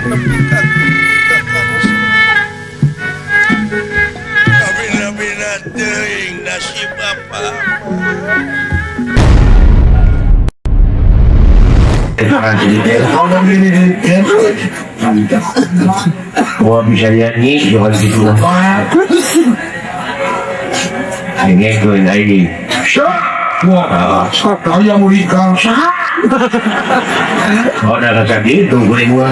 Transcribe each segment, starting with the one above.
nepi ka kabina-bina teuing nasib apa Wah bisa nyanyi jangan gitu ini tuh ini wah kaya muridkan oh udah kayak gitu gue gua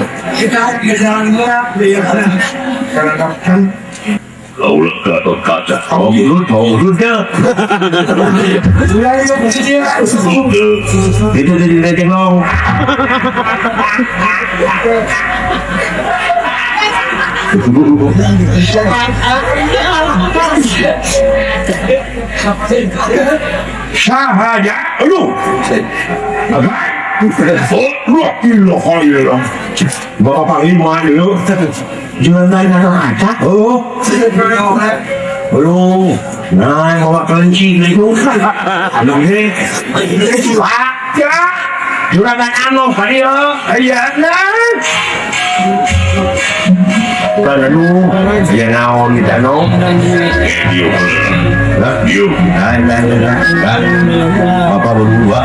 kau lega atau kaca kau mulut dah itu jadi leceng long sahaja aduh oh ilah kaya bapak panglima dulu jual lain anak acak oh belum nah bawa kelinci gitu belum ini juragan anu kali ya iya nah kalau lu ya naon kita no diu apa berdua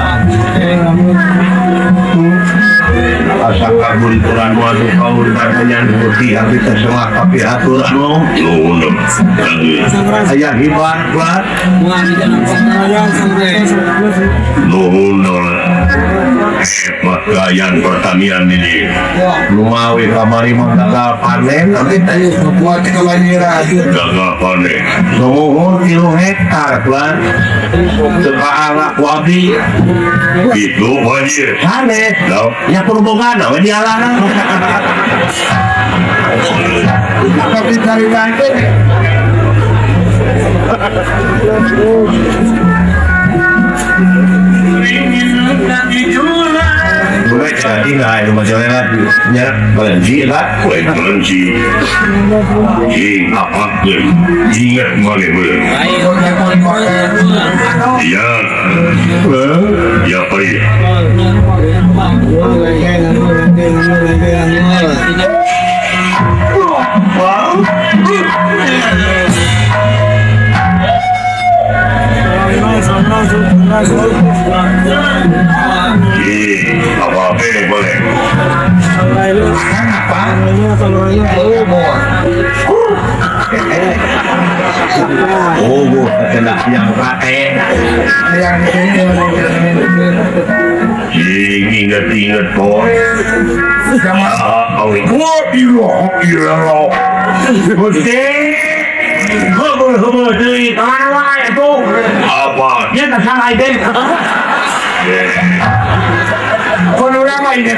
asal kabul Quran wadu kaul katanya seperti habis tersemah tapi aturan lo ayah hibar kelar gayan pertanian ini lumawi kamari gagal panen tapi tadi buat kebanjiran gagal panen semuhur kilo hektar kelar sepaala wabi itu banjir panen ya perhubungan apa di alam tapi cari banjir gue jadi nggak ada masalah nyerap kelinci lah kelinci apa ingat mana boleh iya ya apa ya apa boleh apa oh bu kena yang pakai yang ingat kok oh ilah Gusti hubur deui kemana itu apa dia tak salah itu kalau lama ini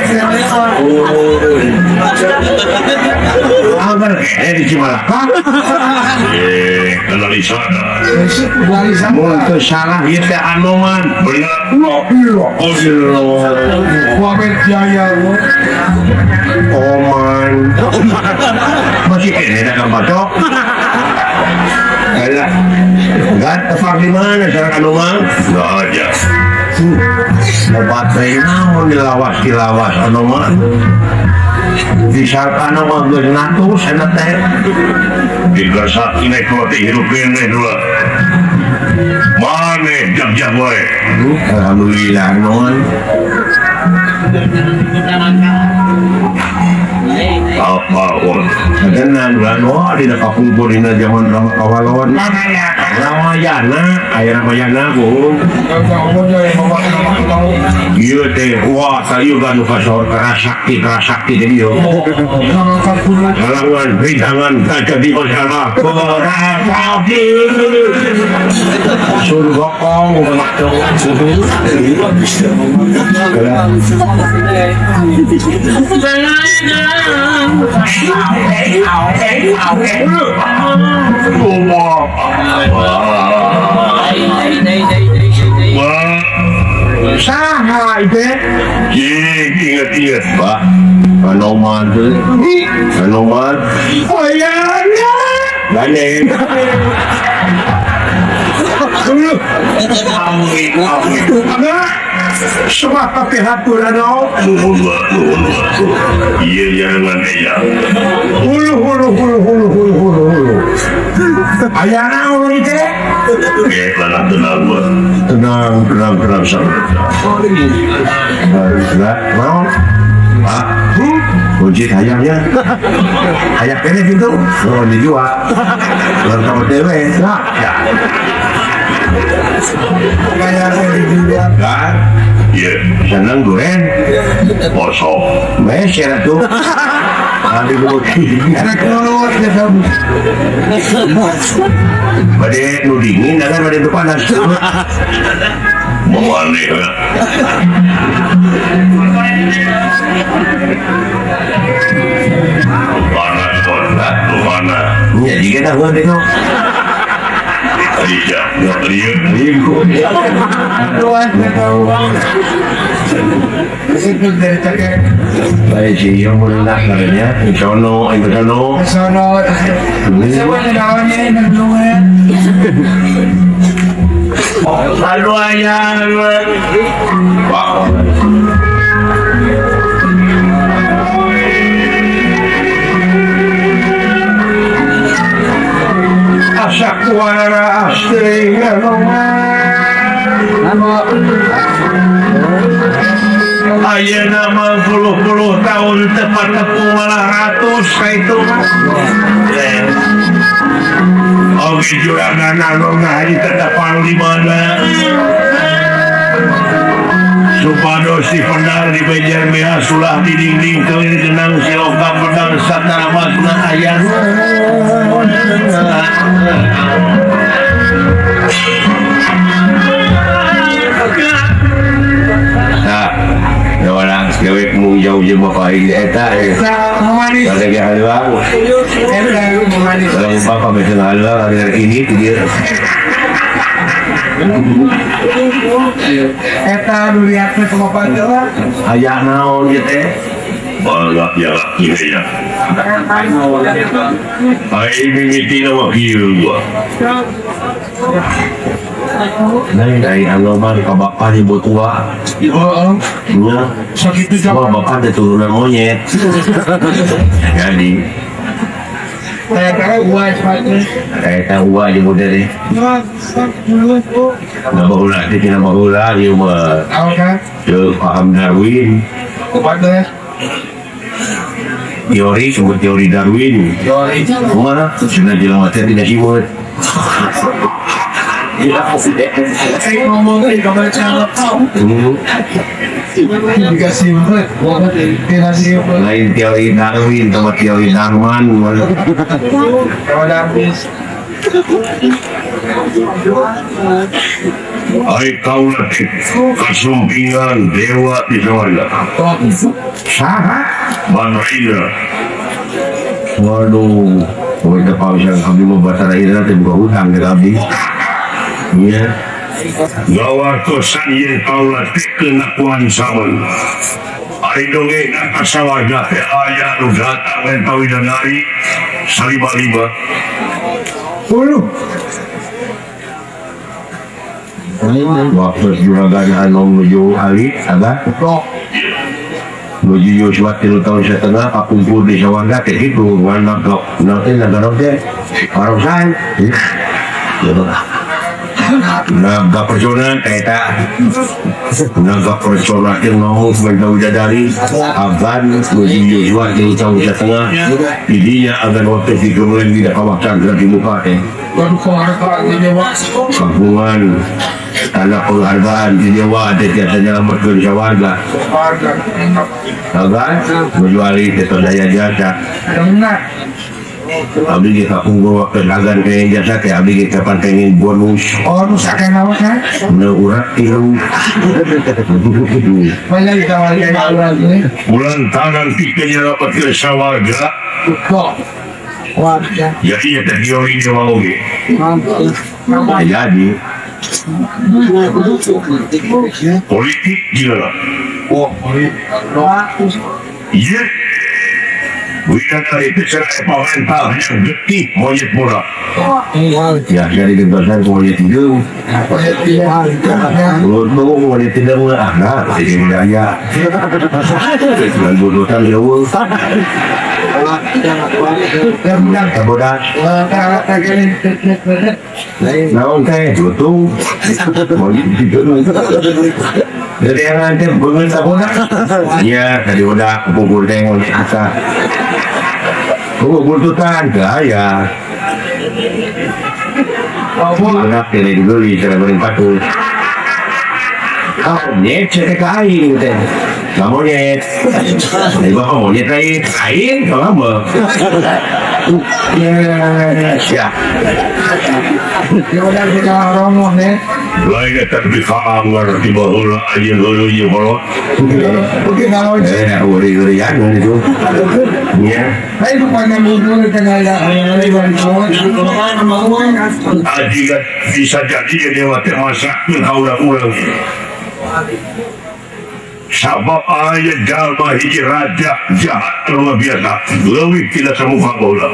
apa di Cimalaka kalau di sana mau salah itu anoman benar Wabet Jaya Oman masih kene nak baca Alah, enggak tepat di mana cara anoman enggak ada obat naon dilawas anoman disarkan nama gue ngatur sana teh digersak ini kalau dihidupin dulu mana jak-jak gue alhamdulillah non apa dengan bulan di dekat kubur ini zaman Ramadhan Ramayana air Ramayana bu iya teh wah saya juga nuka sahur kerasakti jadi yo halangan jangan tak jadi masalah kerasakti suruh bokong Saha itu ingat Pak Anoman tuh Anoman oh ya gandeng Semua pakai hati lah no. Iya jangan iya. Hulu. Ayah naon itu? Tenang buat. Tenang sama. Enggak mau. Pak, kunci ayamnya. Ayam kene gitu. Oh dijual. Luar kamu dewe. Nah, ya. Kayak dijual kan? Iya. Senang duren. Kosong. Meser tuh. Nanti gue enak keluar ya kamu. Badai nu dingin, kan badai itu panas. Mau aneh ya. Panas kota, mana? Ya jika dah gue tengok. Iya, iya. Baik sih, yang mulai nak katanya. Sono. Lalu ayah. Asak kuara astri Ayah nama puluh tahun tepat tepung malah ratus itu. Oke juragan nalonga di tetapang di mana. Supados di pendar di bejar mea sulah di dinding kelir genang silokam pedang satara makna ayah. Nah, ya orang cewek mau jauh-jauh bapak ini eta ada yang halal kalau bapak betul halal hari ini dia eta dulu lihatnya sama bapak jalan ayah naon gitu Balak ya ini ya. Ay mimiti na wakil gua. Dari anoman ke bapak di Botua. Ya, sakit itu sama bapak ada turunan monyet. Jadi kayak gua aja muda deh. Nggak bahulah, dia tidak bahulah, dia mah paham Darwin. Teori, sumber teori Darwin. Mana? Sudah jelas mati tidak simut. Lain teori Darwin sama teori Darman. Ay kau lagi kesumpingan dewa di sorga. Saha? Manrina. Waduh, kita pausan kami mau bahasa Raina tapi buka hutang ke kami. Iya. Gawar kosan yang kau lagi kenakuan saman. Ay dongeng asawaga ke ayah lu datang dan tahu dari salibaliba. Waktu juragan Anom menuju Ali, ada? Menuju Yosua 3 tahun setengah, kumpul di Sawarga, kayak gitu. Nanti naga-naga, parosan. Naga persoalan, kayak tak. Naga persoalan yang mau menjauh dari agan menuju Yosua 3 tahun setengah. Jadinya agan waktu di kemudian tidak kawasan di muka. Kampungan tanah penghargaan di Jawa ada jasanya lembaga di warga agar menjuali itu daya jasa abdi kita punggu waktu lagan kayak jasa kayak abdi kita pantengin bonus akan apa kan urat tilu bulan tangan tikanya dapat ke sawarga ya iya teori ini mau jadi politik gila iya Bidadari itu serai parental yang getih monyet murah. Ya, dari gentosan monyet hidung. Lu monyet hidung lah, nah, jadi daya. Dengan bodohan jauh. Bodoh. Naon teh, lutung. Monyet hidung. Jadi yang nanti bangun sabuna. Iya, tadi udah kubur teh monyet asa. Buntutan gaya. Anak ini dibeli cara berempat tuh. Monyet cek kain teh. Nggak monyet. Ini bapak monyet kain kalau apa? Ya. Udah kita romoh nih. Lainnya tapi kaamar di bawah aja dulu ya kalau. Mungkin kalau uri-urian itu. Ya. Ayo pada mundur tengah Aji kan bisa jadi waktu masak pun ulang. Sabab ayat jalma hiji raja jahat luar biasa. Lebih tidak semuka bola.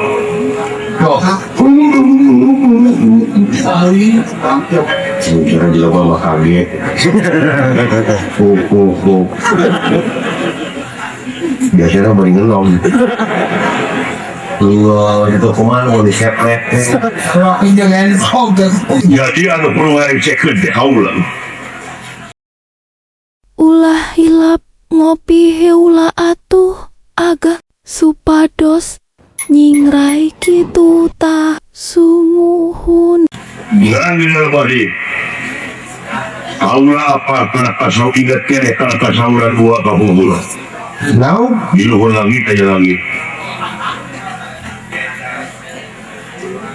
Jangan juga bawa kaget. Biasanya paling ngelong. Itu kemana mau disepret? Jadi anu perlu cek ke kaulah. Ulah hilap ngopi heula atuh agak supados nyingrai kitu tah sumuhun. Ngan bari. Kaulah apa kenapa sau ingat kene kenapa sauran dua kahungul. Now, di luhur langit aja langit.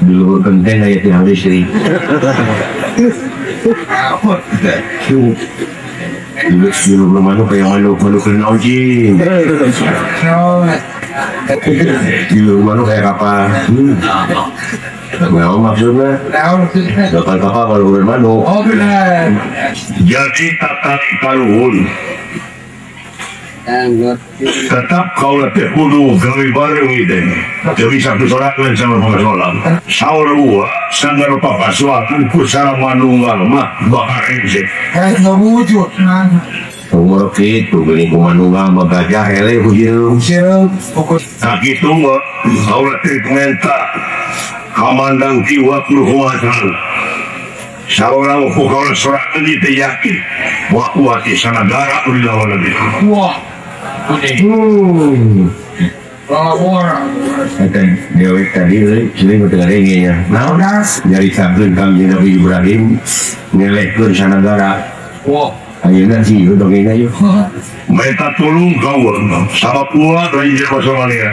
Di luhur genteng aja tiang listrik. Di luhur manuk kayak manuk kena ojing. Di luhur manuk kayak apa? Nah, maksudnya dapat apa kalau bermanuk? Oh benar. Jadi tata kaluhun. Tetap kau letih kudu gawe bareng itu. Jadi satu sorak lain sama pengasolan. Saur gua sanggar papa suatu kusara manunggal mah bakar enzek. Nggak wujud. Umur itu beli manunggal bagajah hele hujil. Tak gitu mah kau letih menta kamandang jiwa keluhuatan. Saurang kau sorak ini yakin bahwa di sana negara udah lebih. Wah. Dewi tadi sering berdengarnya. Nah, dari sabun kami Nabi Ibrahim ngelek ke sana negara. Wah, ayeuna sih udah gini yuk. Mereka tolong kau, sama kuat dari Jerusalem.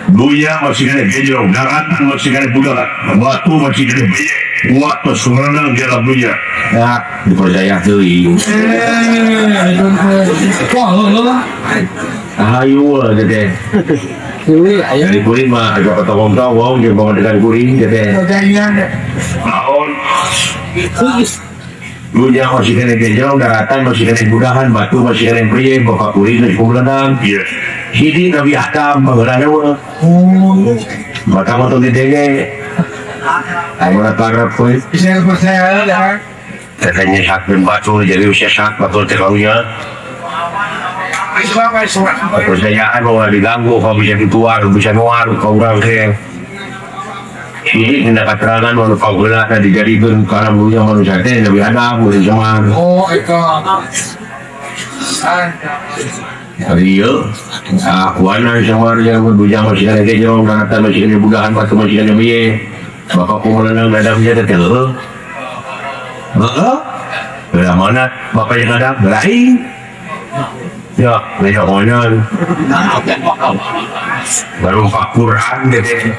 Dunia masih kena gejol, daratan masih kena budak, batu masih kena biaya. Kuat pesurunan dalam dunia. Ya, dipercaya tuh. Ayo lah deh. Dari kuring mah agak ketemu kau, dia bawa dengan kuring deh. Tahun. Dunia masih kena gejol, daratan masih kena budahan, batu masih kena biaya, bapak kuring dari kumpulan. Iya. Jadi Nabi Adam mengenai apa? Maka motor di denge. Ayo para pun. Bisa percaya dah. Katanya sak batu jadi usia sak batu terlalunya. Percayaan bahwa diganggu kau bisa dituar, bisa nuar kau orang saya. Ini tindak keterangan walau kau gerak dan dijadikan karena punya manusia itu Nabi Adam boleh zaman. Oh itu. Iya, akuana sama yang berbujang masih ada kejauh, daratan masih ada budahan, batu masih ada biaya. Bapak kumpulan dadamnya teteh. Belah mana? Bapak yang ada belain. Ya, mereka konon. Baru Quran deh.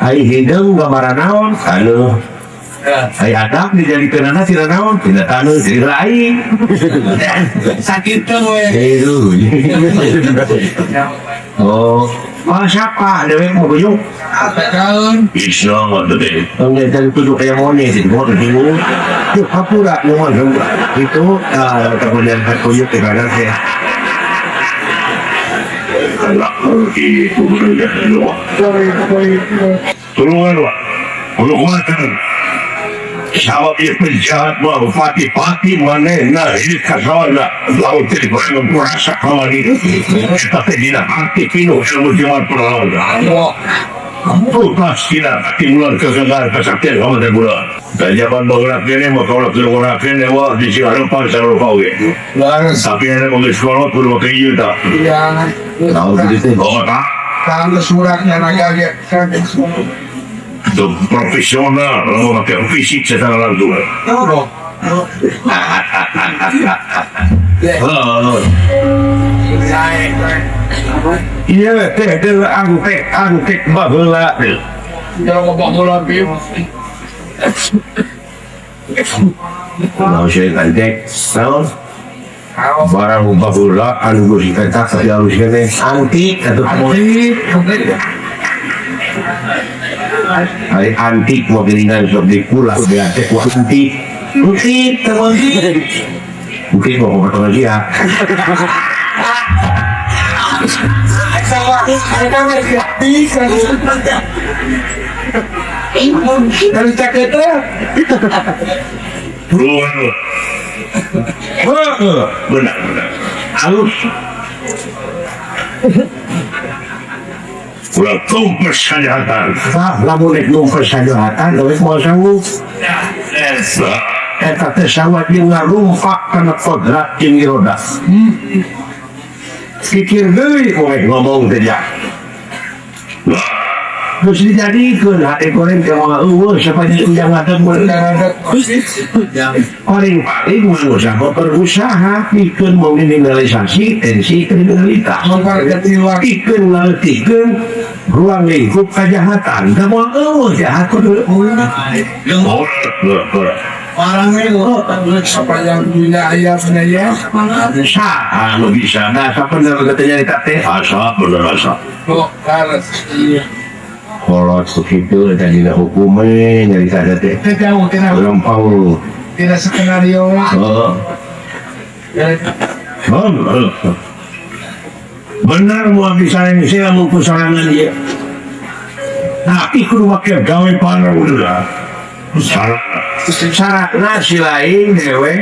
Ai hidung gambaran naon? Halo. Ai adak dijadikan anak tidak naon, tidak tahu tidak lain. Sakit tuh. Itu. Oh. Siapa? Ada yang mau buyuk? Tahun. Islam ada deh. Tahun dari itu kayak monyet sih, mau ketemu. Itu apa pula? Itu kemudian buyuk di kanan saya. anak itu benar doa. Tulungan Pak, menguatkan. Siapa dia penjahat mau pati-pati mana nah ini kasawan lah laut jadi boleh merasa kawan ini tapi dia hati pinu semua jaman perlawan Putas kita timulan kegagalan kesaktian kamu dan bulan dan jaman bergerak ini mau kalau bergerak ini wah di sini depan saya lupa tapi ada mau sekolah perlu pakai juta tahu begitu bawa tak Kalau suratnya naga itu profesional mau pakai fisik secara langsung iya teh antek baheula Kalau ngomong bola bim mau saya antek naon barang baheula anu geus diketak tapi halus teh antik atau hari antik mau gelingan sok dikulah dia teh antik teman mungkin mau potong dia dari caketnya benar halus ulah tumpes kejahatan lamun tumpes kejahatan tapi mau sanggup eta teh sawat jeung ngarumpak kana kodrat jeung iroda pikir deui poe ngomong teh ya terus dijadikeun hati goreng teh mah eueuh sapanya ujang ngadeg paling usaha berusaha pikeun meminimalisasi tensi kriminalitas pikeun ngaleutikkeun ruang lingkup kejahatan da moal eueuh jahat kudu orangnya apa yang punya ayamnya ya saha nu bisa da sabener katanya eta teh asa bener asa kok harus kolot begitu dan dina hukumnya nyari kada teh jauh gampang tidak skenario benar mau bisa yang saya mau pusarangan dia tapi kudu pakai gawe parang udah syaratnya si lain dewe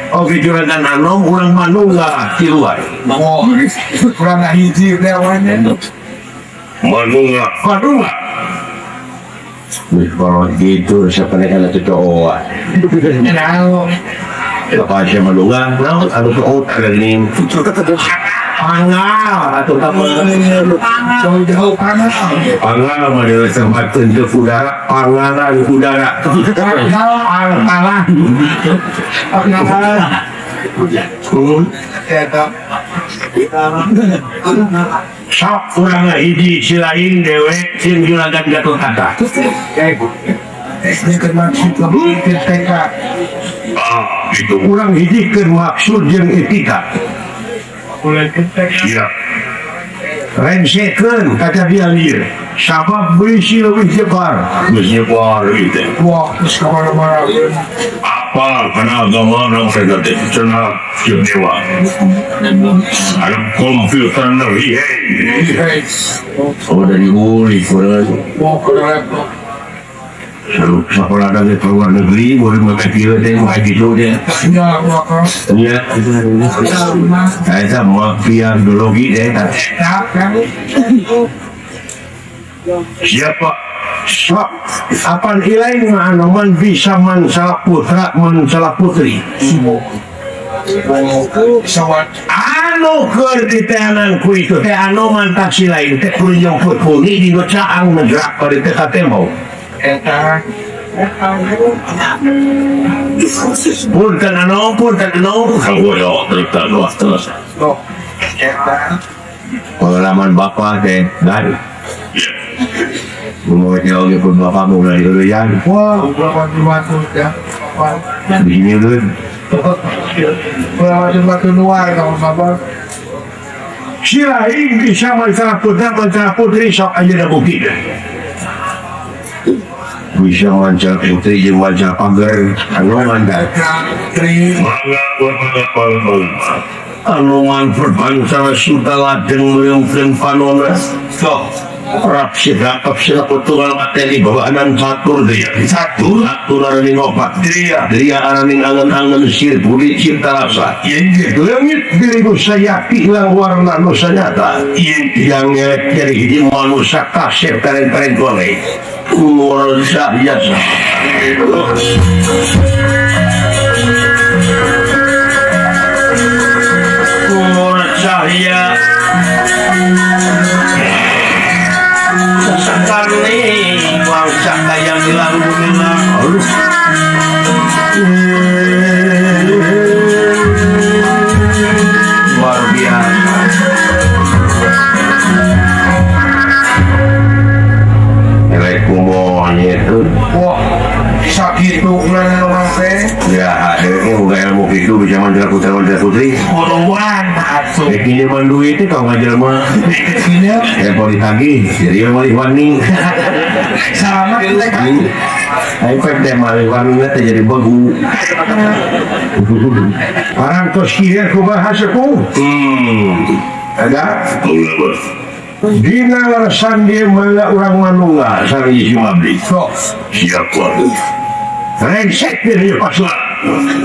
oke juragan anom urang manunggal di luar mau kurang hiji dewanya manunggal kalau gitu siapa yang ada cowok apa aja manunggal ada cowok ada ini pangal atau apa jauh panas pangal adalah tempat untuk udara pangalan udara pangalan sok kurang hiji si lain dewe sing juragan Gatot Kaca itu kurang hiji ke maksud yang etika iya rensekeun kata dia lieu sabab berisi lebih jebar gitu wah terus kemana-mana apa karena agama orang negatif cenah dewa ada komputer nabi oh dari uli mau ke laptop sekolah dari luar negeri boleh memikir deh mau gitu deh ya saya sama biologi deh siapa apa nilai anoman bisa mensalah putra mensalah putri anu keur diteanganku itu teh anoman tak si lain teh kurang putri di caang negrak pada teh katemo punten anu kalau terus pengalaman bapak teh dari Umurnya lagi pun bapak mulai dulu ya. wah berapa dimaksud ya Begini dulu. berapa dimaksud luar kalau bapak Si lain bisa masalah putra masalah putri sok aja dah bukti dah. Bisa masalah putri jeung masalah pagar anu mandar. Alungan berbangsa sudah ladeng meungkeun panona. Sok rap sidakap sila putungan materi bawaanan catur dia. Catur araning opat. Dia araning angan-angan sir budi cipta rasa. Leungit diriku sayaki lang warna nusa nyata. Yang ngelek dari hiji manusia kasep karen-karen golek. Luar biasa. Cahaya sekali wangsa yang hilang harus luar biasa. Kumohnya itu sakit tuh kan orang teh. ya ini udah ilmu itu bisa mandiri putri Kodoan masuk. ini mandu itu kau ngajar mah Ini ya kalau ditagih jadi malih warning sama kita kan. iPad deh malih warningnya jadi bagu Orang kosier ku bahasa ku. ada Dina larasan dia mangga orang manungga sarang isi mabli sok. siapa rengsek dia paslah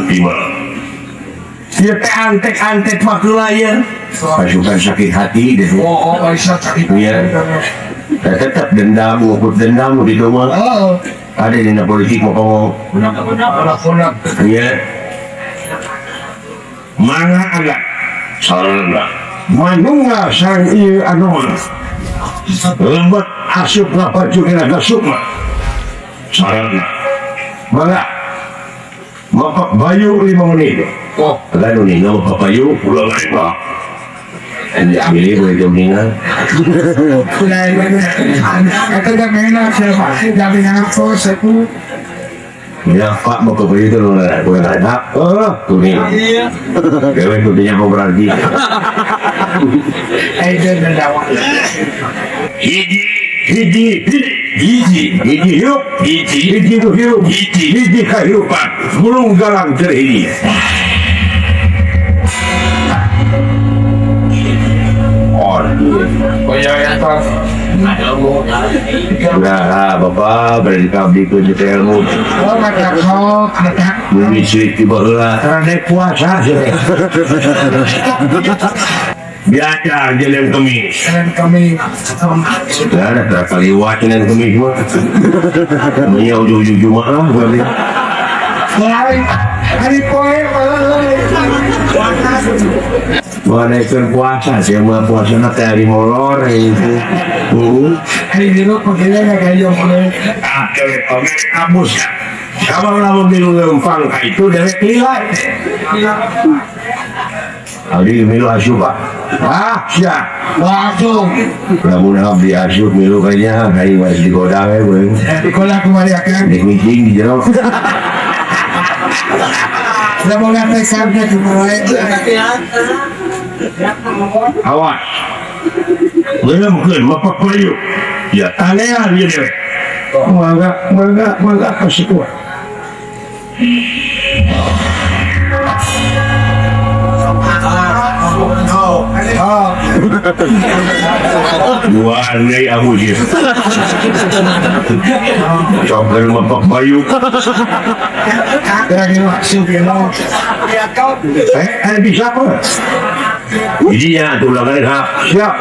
gimana Dia teh antek-antek makulaya. pasukan sakit hati deh Oh, Aisyah sakit. Iya. Tetap dendam, ngukur dendam di rumah. Oh, Ada di politik mau ngomong. anak-anak. Iya. Mana agak salah Manungga sareng ieu anu lembat asup ngapa juga agak sukma. Salah mangga. Mapak bayu 5 menit. Oh, Lalu nih nggak mapak bayu pulang lagi pak. Anda pilih boleh jombingan. Kata dah mena siapa? Jadi aku seku. Ya pak mau ke bayu itu loh lah. Boleh ada. Oh tuh nih. Dewa itu dia mau berarti. Ada mendawa. Hiji hidup, hiji itu hidup, hiji kehidupan, belum galang terhini. Nah, bapak berarti kabdi ke ilmu. Oh, kata kau, kata. Mengisi tiba lah. Karena puasa sih. Biasa jalan kemis. Dan kami Sudah ada terkali wakilan kemis mah. Ini ujung-ujung Jumaah berarti. hari poe Menaikkan puasa, saya mau puasa nanti hari molor itu. hari dulu pakai kayu mulai. Dari pemilik kampus ya. Kalau lalu milu lempang itu dari kilat. Adi milu asup pak. Siap. Langsung Namun abdi asup milu kayaknya kayak masih digodang ya gue. di kolam kembali akan. Di meeting di jero. Udah mau ngantai sabda kembali. Awas. Belum kan bapak bayu. Ya tanya dia deh. Mangga kasih kuat. Dua aneh aku dia. Coba bapak bayu. Lagi masuk ya. Bisa apa? Jadi ya tu ulangan ha. Siap.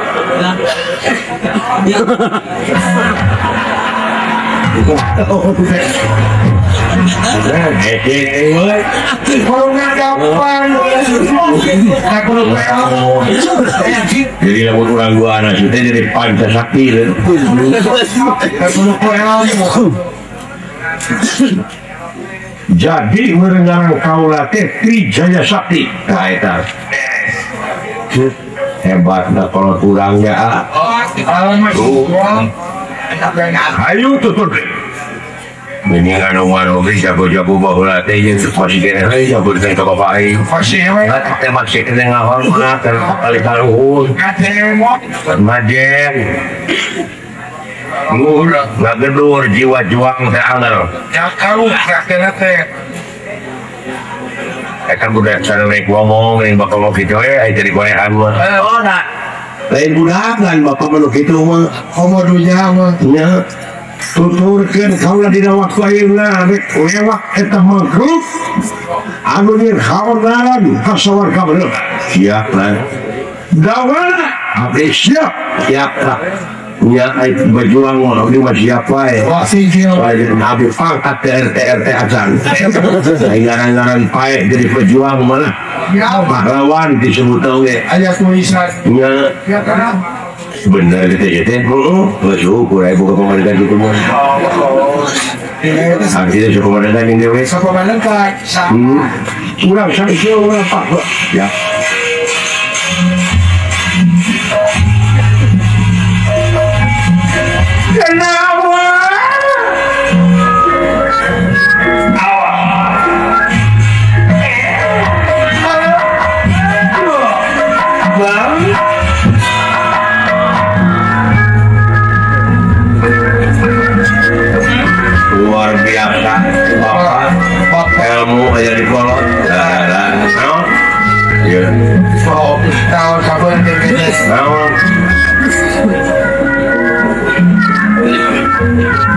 Kalau nggak gampang, aku lupa. Jadi lamun orang dua anak kita dari panca sakti kan. Aku lupa. Jadi merenggara kaula teh Trijaya Sakti. Nah eta. Hebat dah kalau kurang ya. Ayo tutur deh. Mendingan orang jago-jago bahulah teh yang masih kena lagi jago dengan bapak aing. Masih ya? Kita masih kena ngahor mana kali kaluhur. Majen. Nggak gedur jiwa juang teh angel. Ya kalau prakteknya teh Kan budak sana naik ngomong, yang bakal mau gitu jadi goyaan mah. Oh, nak. Lain budak kan bapak meluk itu mah. Komodonya mah. Ya, tuturkan kau lah dina waktu ayeuna rek lewat eta maghrib. Anu dia kawanan kasawar kabareu. Siap lah. Dawana abdi siap. Siap lah. Ya, berjuang mau abdi mah siap wae. Wah, singkil. Abdi pangkat ke RT acan. Ngaran-ngaran pae jadi pejuang mana. Pahlawan disebut oge. Aya tulisan. Ya, Ya kan? bener gitu ya teh. Geus ukur aya buka komandan gitu mah. Artinya si komandan yang dewe. Sa komandan ka. Urang sanksi urang pak. Ya. Luar biasa bapak ilmu aja di kolot ya Oh, tahu kapan dia.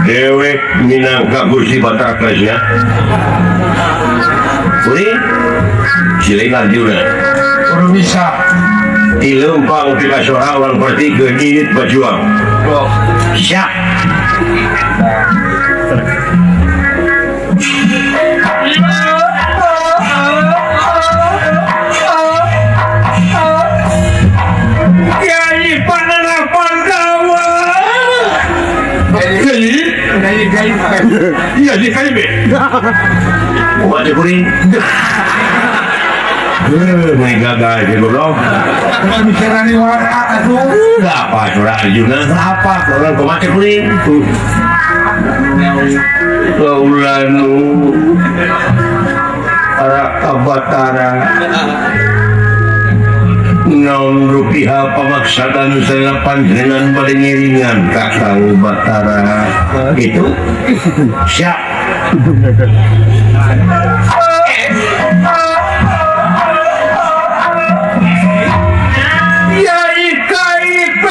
dewek minangka Gusti Batakasnya ini silengan juga Udah bisa. dilempang pika seorang berarti genit berjuang siap iya di KIB buat di kuning gagal di belum Kalau bicara nih warna tuh. apa curah juga apa orang pemati kuning laulanu para kabatara naon rupiah pamaksadan saya panjenengan balengiringan kakang batara itu siap ya IKIP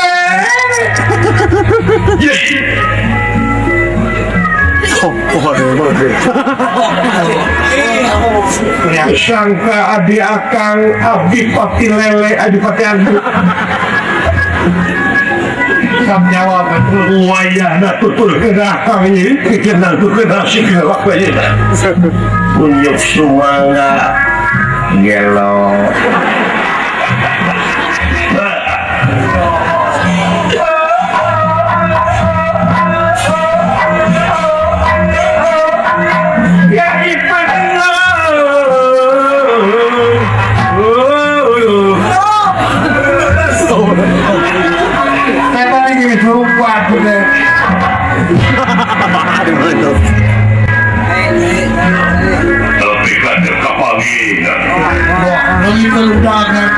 sangka adi akang abdi pati lele adi pati anu Sam nyawa betul. wayah na tutur kena akang ini kenal tu kena si kelak aja unyuk sumangga gelo Kata lagi lupa tuh deh. tapi kan kapalina Lagi keludangan.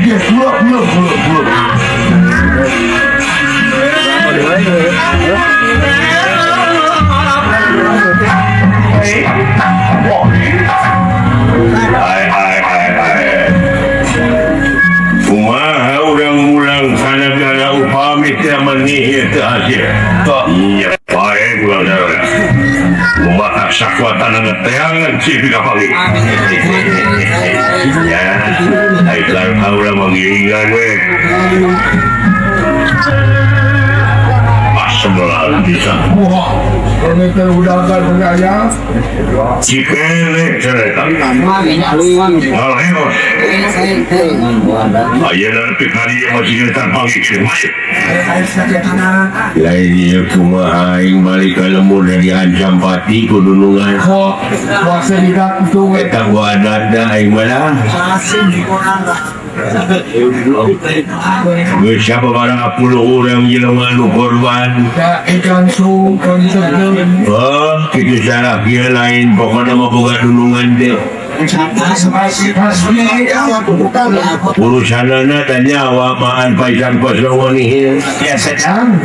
Dia belum. kumaha urang-urang kana-kana upami teh manihir teh hasil iya bae bulan darah kumaha sakuatan ngeteangan si kapali ya aikar urang mengiringan we sebelah bisa Wah, ini keludangan penanya. cikele cerita alhemos ayeuna teh kali masih kita pagi lainnya kumaha aing balik ka lembur dari ancam pati kudunungan Wah, puasa di itu. eta gua ada aing mana geus siapa barang 10 urang jelema nu korban Ya, ikan su, konsep. oh kitu salah kieu lain pokona mah boga dunungan teh Urusanana tanya wamaan paisan pasawanihin. Ya sedang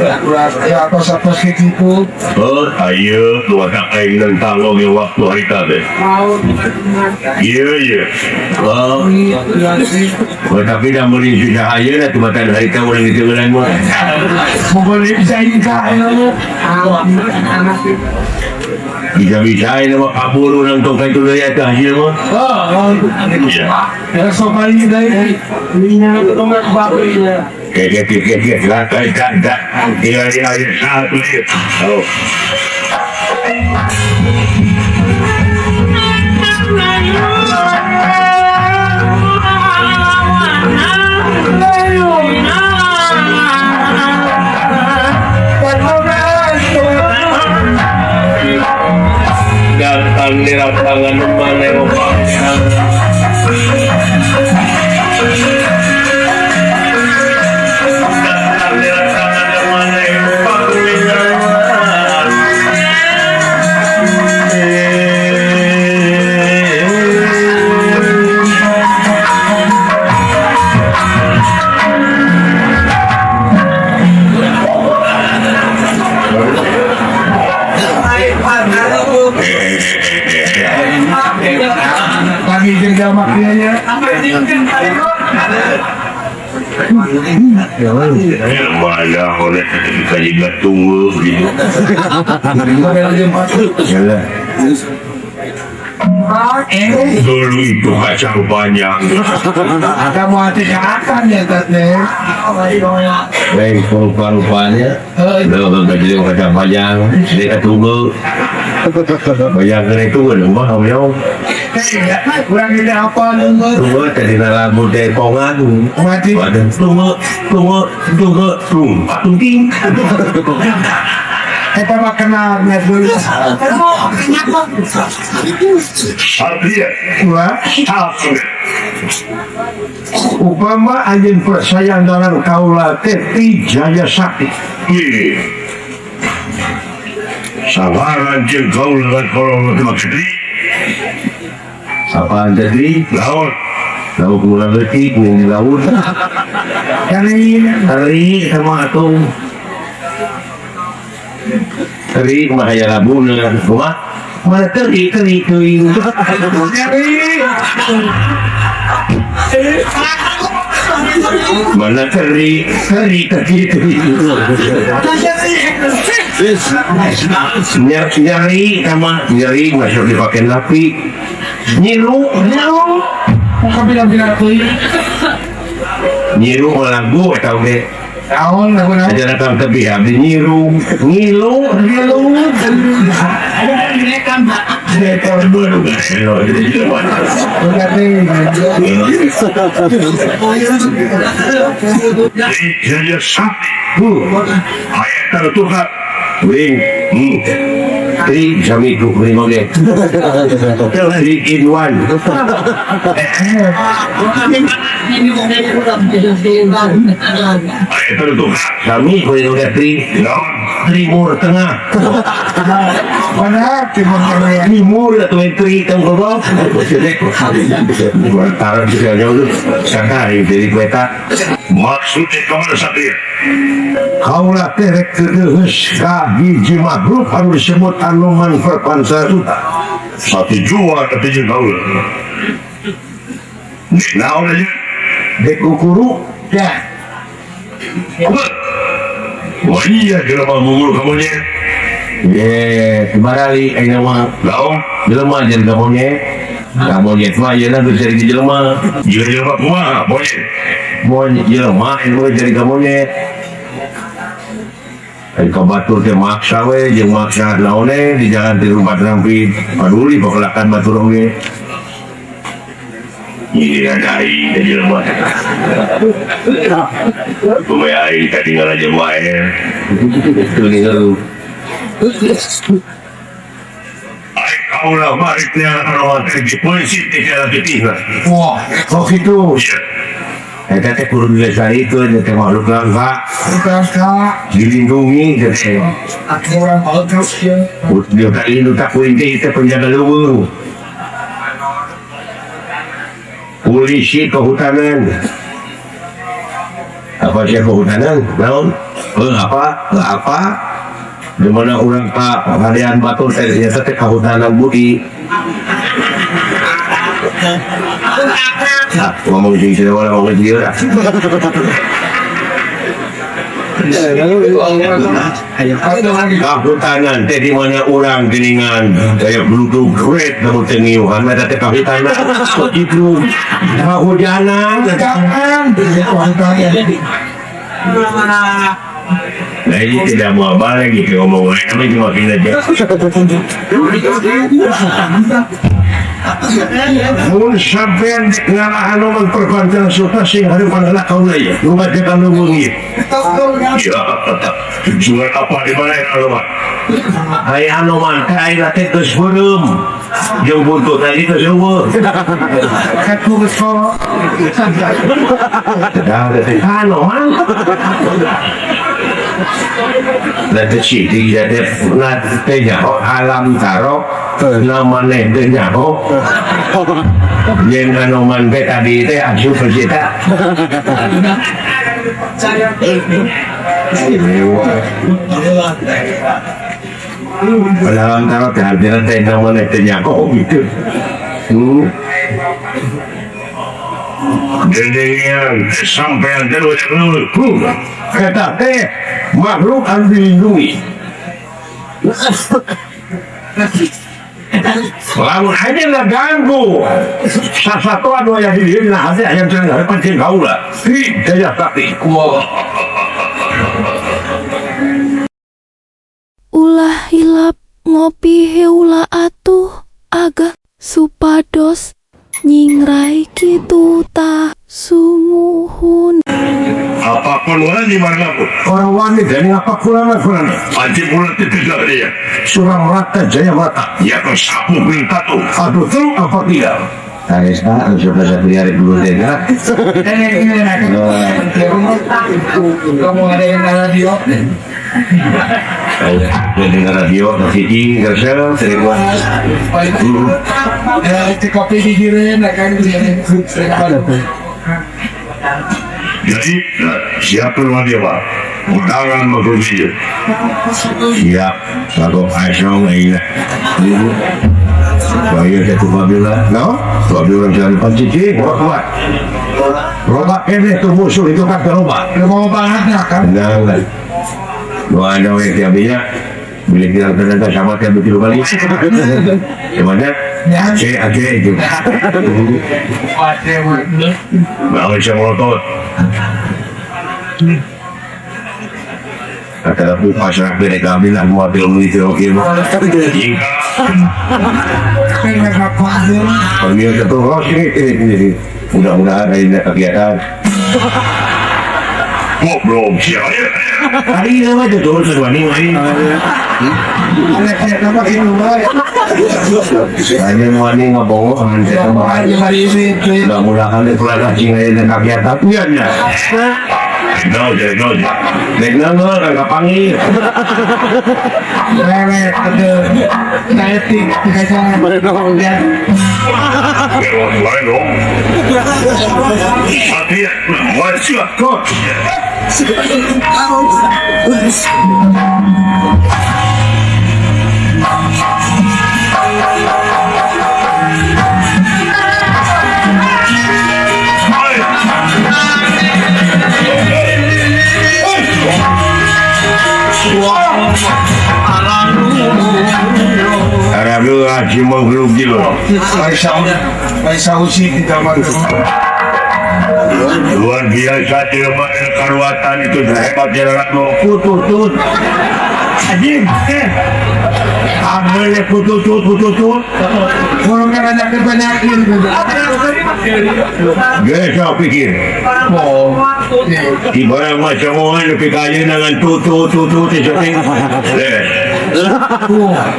ya apa-apa gitu. Oh, ayo dua tak aing nang tanggung yang waktu hari tadi. Iya. Oh, tapi dah meri sudah ayo dah tu matan hari tahu lagi tenggelam mo. Boleh bisa ini kaya. Bisa ini mo kaburu nang tongkai tu dari atas dia mo. Ya sopan ini dari minyak tongkat babinya. Kek lah tak. Tinggal satu dia. Oh. Datang di lapangan mana yang Kami jaga maknanya. mana oleh kaji tunggu gitu. Yalah. Dulu itu kacang panjang. Kamu hati akan ya tete. Baik, rupa-rupanya lo jadi kacang panjang. Dia tunggu. Bayangkan itu rumah kamu. Kurang ini apa nunggu? Tunggu tadi rambut dari pongan. Mati. Tunggu. Tungting. Kita makan dulu. Artinya, Upama anjing percaya dalam kaulah teti jaya sakti. Sabaran jengkau dengan korong maksudnya. Apaan tadi? Laut kurang detik nih di laut. Teri sama atung. Teri mahaya labuna rumah. Mana teri. Mana teri. Nyari masuk dipakai napi. Nyiru Kau bilang-bilang tuh. Nyiru lagu atau ke Tahun aku nak. aja datang tepi habis ngilu. Jadi sakti. Ayat tertutup. Ring. Tri jami tu ring oleh. Tri in one. Ayat tertutup. Kami ring oleh tri. Timur tengah. Mana timur Timur atau tri tenggelam. Taruh di sana dulu. Sekali dari kereta. Maksudnya kemana sakti? kaulah terek terus kaki jima grup harus disebut anuman perpansa Satu jua tapi je kau lah. Nah oleh dekukuru ya apa? Wah iya kenapa mengurus kamu ni? kembali ini nama Lalu jelema jadi kamu ni mah ya nak jadi jelema jelma kuah boleh. mau jelema itu jadi kamu ni kau batur ke maksa we jeung maksa laone di jalan di rumah rampi paduli pekelakan batur we Ini ada air di jelma. Pemain air tadi ngalah jelma itu ni lu Air kau lah mariknya orang kerja polisi tidak ketinggalan. wah kok itu Ya. Eta teh kudu dilestarikan, teh makhluk langka dilindungi, teh aturan halus ya. Dia tak lindung tak kuing teh penjaga luwung. polisi kehutanan. Apa sih kehutanan? Naon? Apa? Di mana orang Pak harian batur ternyata teh kehutanan budi. Ngomong sing sih orang ngomong dia. Kehutanan teh di mana orang geningan kayak bluduk great namun tengiuhan mereka teh kehutanan itu kehujanan nah ini tidak mau balik gitu ngomong kami cuma pindah aja mun sampean ngalahan memperpanjang suka sing hari panggala kau lagi rumah dia kan nungguin ya jual apa di mana ya rumah hai anoman kai late terus burung yang butuh tadi terus umur kaku besok dah anoman nanti sih jadi nanti nyaho alam taro namanya itu nyaho yang anoman be tadi itu asuh pencipta alam taro kehadiran teh namanya itu nyaho gitu jadi yang sampai yang terus kata teh makhluk harus dilindungi. Lalu aja nggak ganggu. Satu anu yang dilihat nah ada yang jangan penting kau lah. Daya tapi. Ulah hilap ngopi heula atuh agak supados nyingrai kitu tah sumuhun. Apapun wala di mana pun. Orang wanita ini apa kurang? Anjing bulan tidak dia. Surang rata jaya mata. Ya kau sapu minta tuh. Aduh tuh apa tidak? Kaisa, sudah saya pelihara dulu deh kan? Kamu ada yang radio? Dengar radio, TV, Gersel, Seribuan. Itu kopi dikirim, kan? Jadi siapa rumah dia pak? Undangan bekerja. Siap, kalau Aisyah ini. Bayar satu babila, no? Babila jangan pancing, kuat. Robak ini tuh musuh itu kan terobak. Mau banget kan? Jangan. Doa doa yang tiap bila kita ternyata sama tiap betul balik. Gimana? Aceh itu. Bang Aisyah melotot. Kata aku pasrah mereka bilang mau film itu oke. Panggil ketua ini mudah-mudahan ada kegiatan. Belum siapa ya? Hari ini aja tuh sesuatu ini. Hanya mau nih ngebohong mudah-mudahan itu lagi ada kegiatan punya. Noja. Negna nggak panggil. Lewat ada etik dikacang berdoa. Kalau lain dong. Tapi wajib kok. Aduh, haji menggeluk gitu. Aisyah usi tidak mampu. Luar biasa jelma karuatan itu hebat jalan lo. Putut. Haji, amalnya putut. Kurang banyak kebanyakan. Gak saya pikir. Ibarat macam orang lebih kaya dengan tutut di shopping.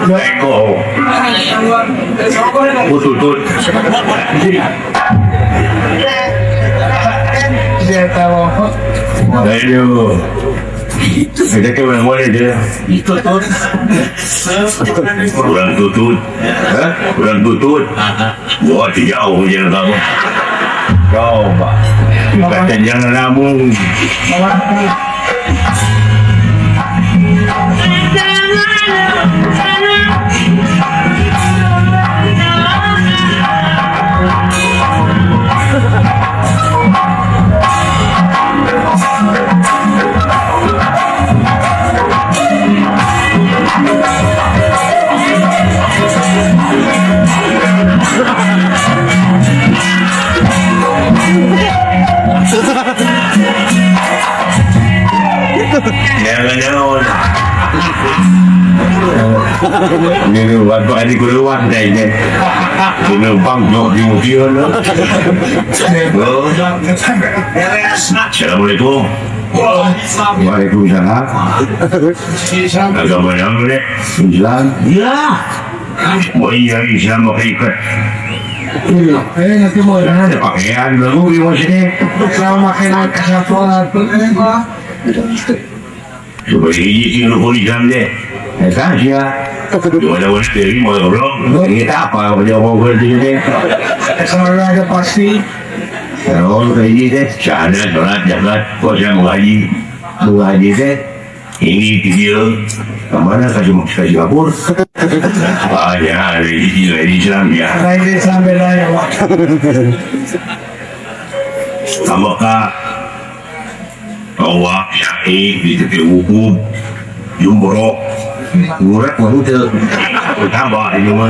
Tengok. Putut. Dia tahu. Aduh. Kita ke mana dia? Kurang tutut. Kurang tutut. Wah jauh je kamu. Coba. Kata jangan namun. Jangan naon. Ini waktu ada keluar dari ni. Ini bangkok di musim tu. Assalamualaikum. Waalaikumsalam. Agama nama ni? Islam. Ya. Oh iya Islam hakikat. Nanti mau Ada pakaian baru di sini. sama makan kesatuan. Supaya hiji sini pun Islam ni. Saja. Mana-mana dari mana belum? Kita apa macam orang berarti ni? Kalau ada pasti. Kalau kaji deh, syahadat, sholat, zakat, puasa, mengaji deh. Ini video kemana kasih kapur? Ya, dari Islam ya. Lain sampai lain. Apakah awak syahid di tepi hukum jumroh ngurat manusia tambah di rumah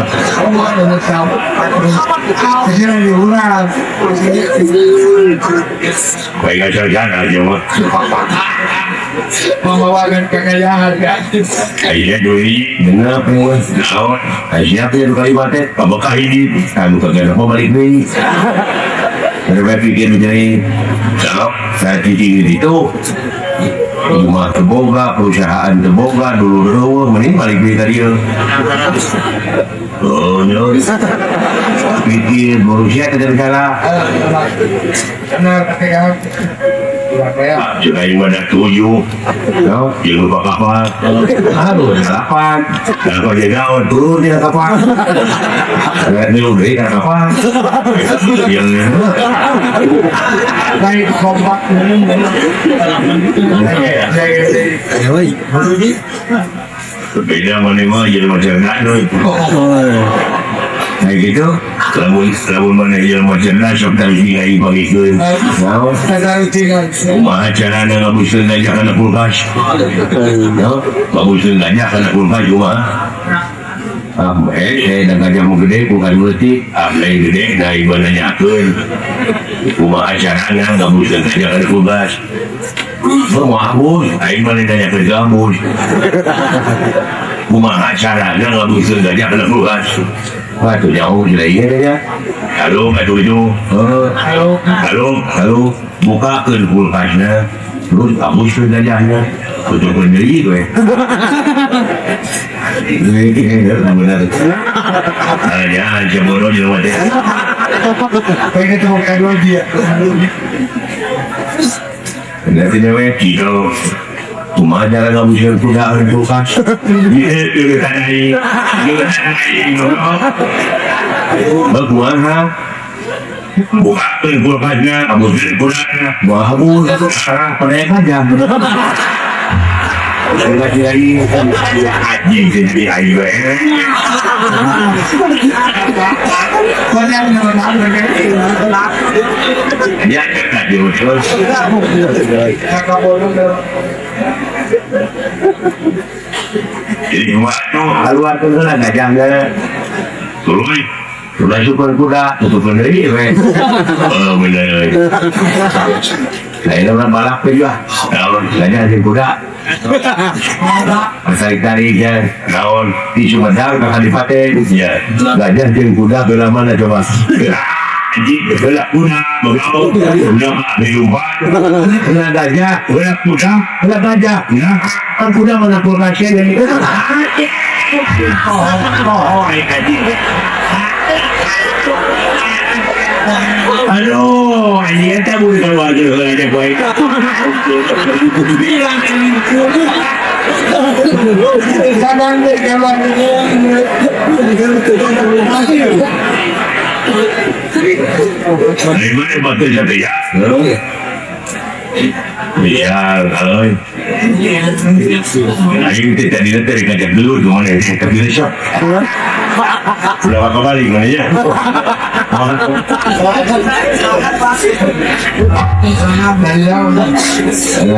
Kesian diurang. baik aja jangan aja mah Membawakan kekayaan kan. akhirnya doi dengar penguas naon siapa yang kali batet apakah ini kamu kagak apa balik deh saya pikir menjadi kalau saya tinggi itu rumah terboga, perusahaan terboga, dulu mending balik duit tadi ya. Oh, no. Pikir manusia tidak salah. Benar kekayaan. Jika yang ada 7, no, yang lupa kapal, aduh, 8. Dan kalau dia gaul, turun dia kapal. Dan dia udah ikan kapal. Yang Baik kompak. beda mana jadi macam nak tu. Kayak gitu, lamun mana jadi macam nak sampai dikai bagi ke. Tahu? Saya tinggal. Rumah acara nak ngabusin gajah kena kulkas. No, ngabusin gajah kena kulkas rumah. Saya dah gajah mau gede, bukan berarti lain gede, dah ibu nanyakan. Rumah acara nak ngabusin gajah kena kulkas. Rumah abus, aing mana nanya kerja abus. Rumah acara nak ngabusin gajah kena kulkas. Wah, tu jauh je lagi ya. Halo, itu. Halo. Bukakan kulkasnya. Terus abus gajahnya. Betul sendiri tu benar. Jangan cemburu di rumah dia. Pengen ketemu kedua dia. Nanti dia kita cuma jangan ngabusin kulkas. Dia tanai. Baguan ha. Bukakan kulkasnya, abusin kulkasnya. Bagus. Mereka aja. Lagi anjing jadi air. Banyak nama-nama Ya, tak diusul. kakak bodoh. Jadi waktu keluar tu lah gajah dia. Sudah syukur kuda, tutup sendiri, weh. Oh, benar. Saya orang balap juga. Gajah di kuda. Tarik-tarik je. Naon di Sumedang tak dipaten. Ya. Gajah di kuda belah mana coba? Anjing belah kuda, belau, belah berumpat. Belah gajah, belah kuda, belah gajah. Ya. Kan kuda mana kurangnya ni? Aduh, ini kan boleh keluar je ada baik. Kadang dia kalau Dari mana batu satu ya? Biar kalau Aing tidak dari ngajak dulu ke mana ke bila shop. Berapa kali mana ya?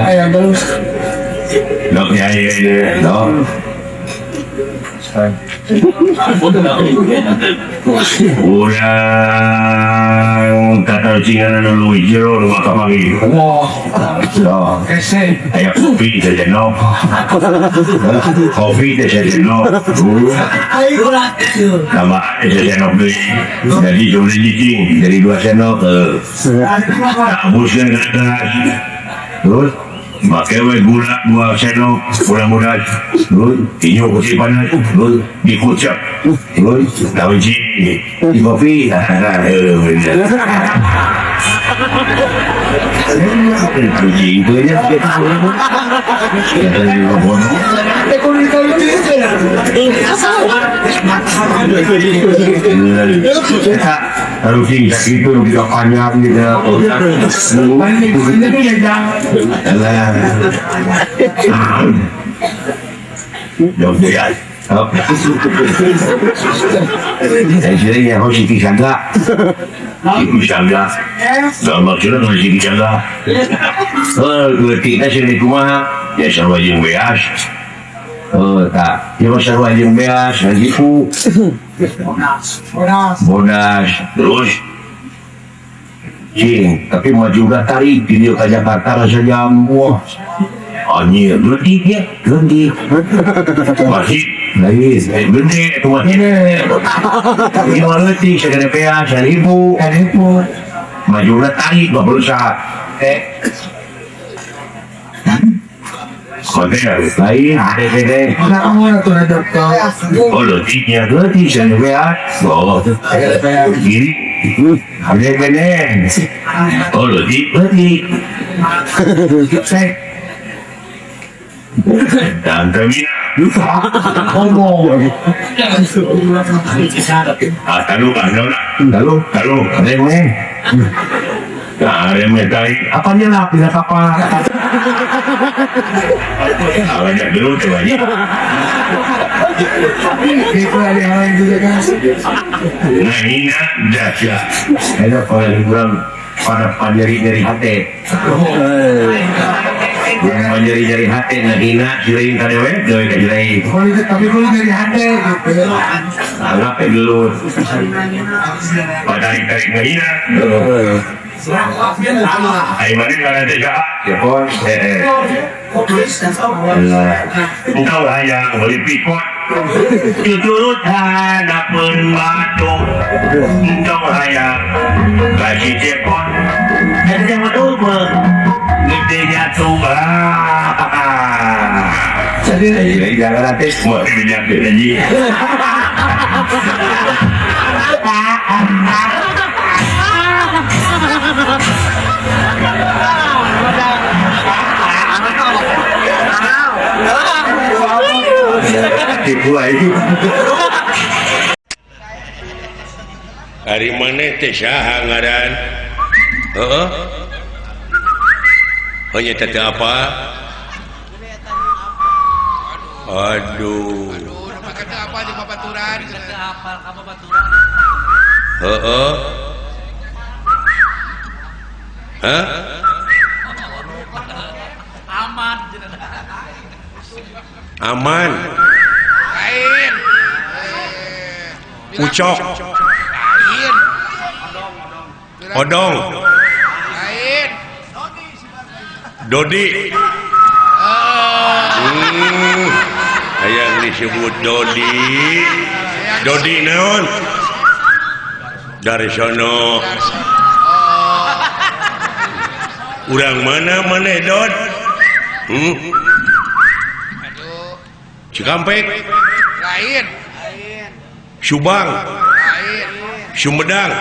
Ayam terus. Dok ya ya dok. Urang kata cingan dulu jero rumah kamari. Dok. Ayah kopi saja no. Kopi saja no. Tambah saja no beli. Jadi jumlah jijing dari 2 sendok ke. Buskan ke atas. Terus pakai gula 2 sendok gula muda. Terus tinju kursi panas. Terus dikucap. Terus tahu di kopi. Kucing itu aja. Kalau singkat itu kita panjang gitu. Jauh dia. Saya sering yang harus dijaga. Dijaga. Dalam maksudnya harus dijaga. Ketika sini rumah, ya sarwa jeung beas. Tak, ya sarwa jeung beas, gitu. Bodas, terus. Cing, tapi maju udah tarik video ke Jakarta rasa jambu. Anjir, ledik ya, ledik. Masih, lagi, gede, cuma ini. Gimana ledik, segala peas, 1.000. Maju udah tarik, gak berusaha. Konten lain, gede. Oh, lediknya, ledik, segala peas. Oh, gini. Gede. Oh, ledik. Dan termina talu remeh remeh tadi apa nyelap tidak apa awalnya dulu coba aja Itu ada yang lain juga kan. nah ini jasa ada orang kurang pada nyari hati yang nyari hati ngehina jirain kadewe gawe ka jirain Tapi kalau dari hati gitu. anggap dulu pada tarik ngehina ay mana kana tega ya pon engkau hayang beli pikot tuturut hanapeun batu engkau hayang kasih cepot dan jangan lupa gedenya tua jadi jangan nanti semua penyakit lagi Hari mana teh saha ngaran? Heeh. Hanya tete apa? Aduh. Nama kata apa di babaturan? Kata apa ka babaturan? Heeh. Hah? Aman. Aman. Lain. Ucok. Lain. Odong. Lain. Dodi. Hayang disebut Dodi. Dodi naon? Dari sono. Urang mana Dod? Cikampek. Lain. Subang. Lain. Sumedang.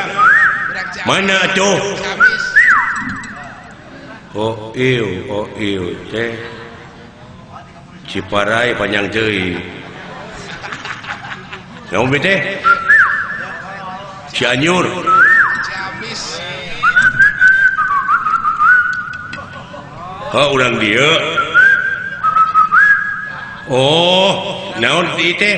Mana tuh? Kamis. Oh iu teh Ciparai panjang teuing. Naon teh? Cianjur. Gelis. Urang dia. Oh, naon di teh?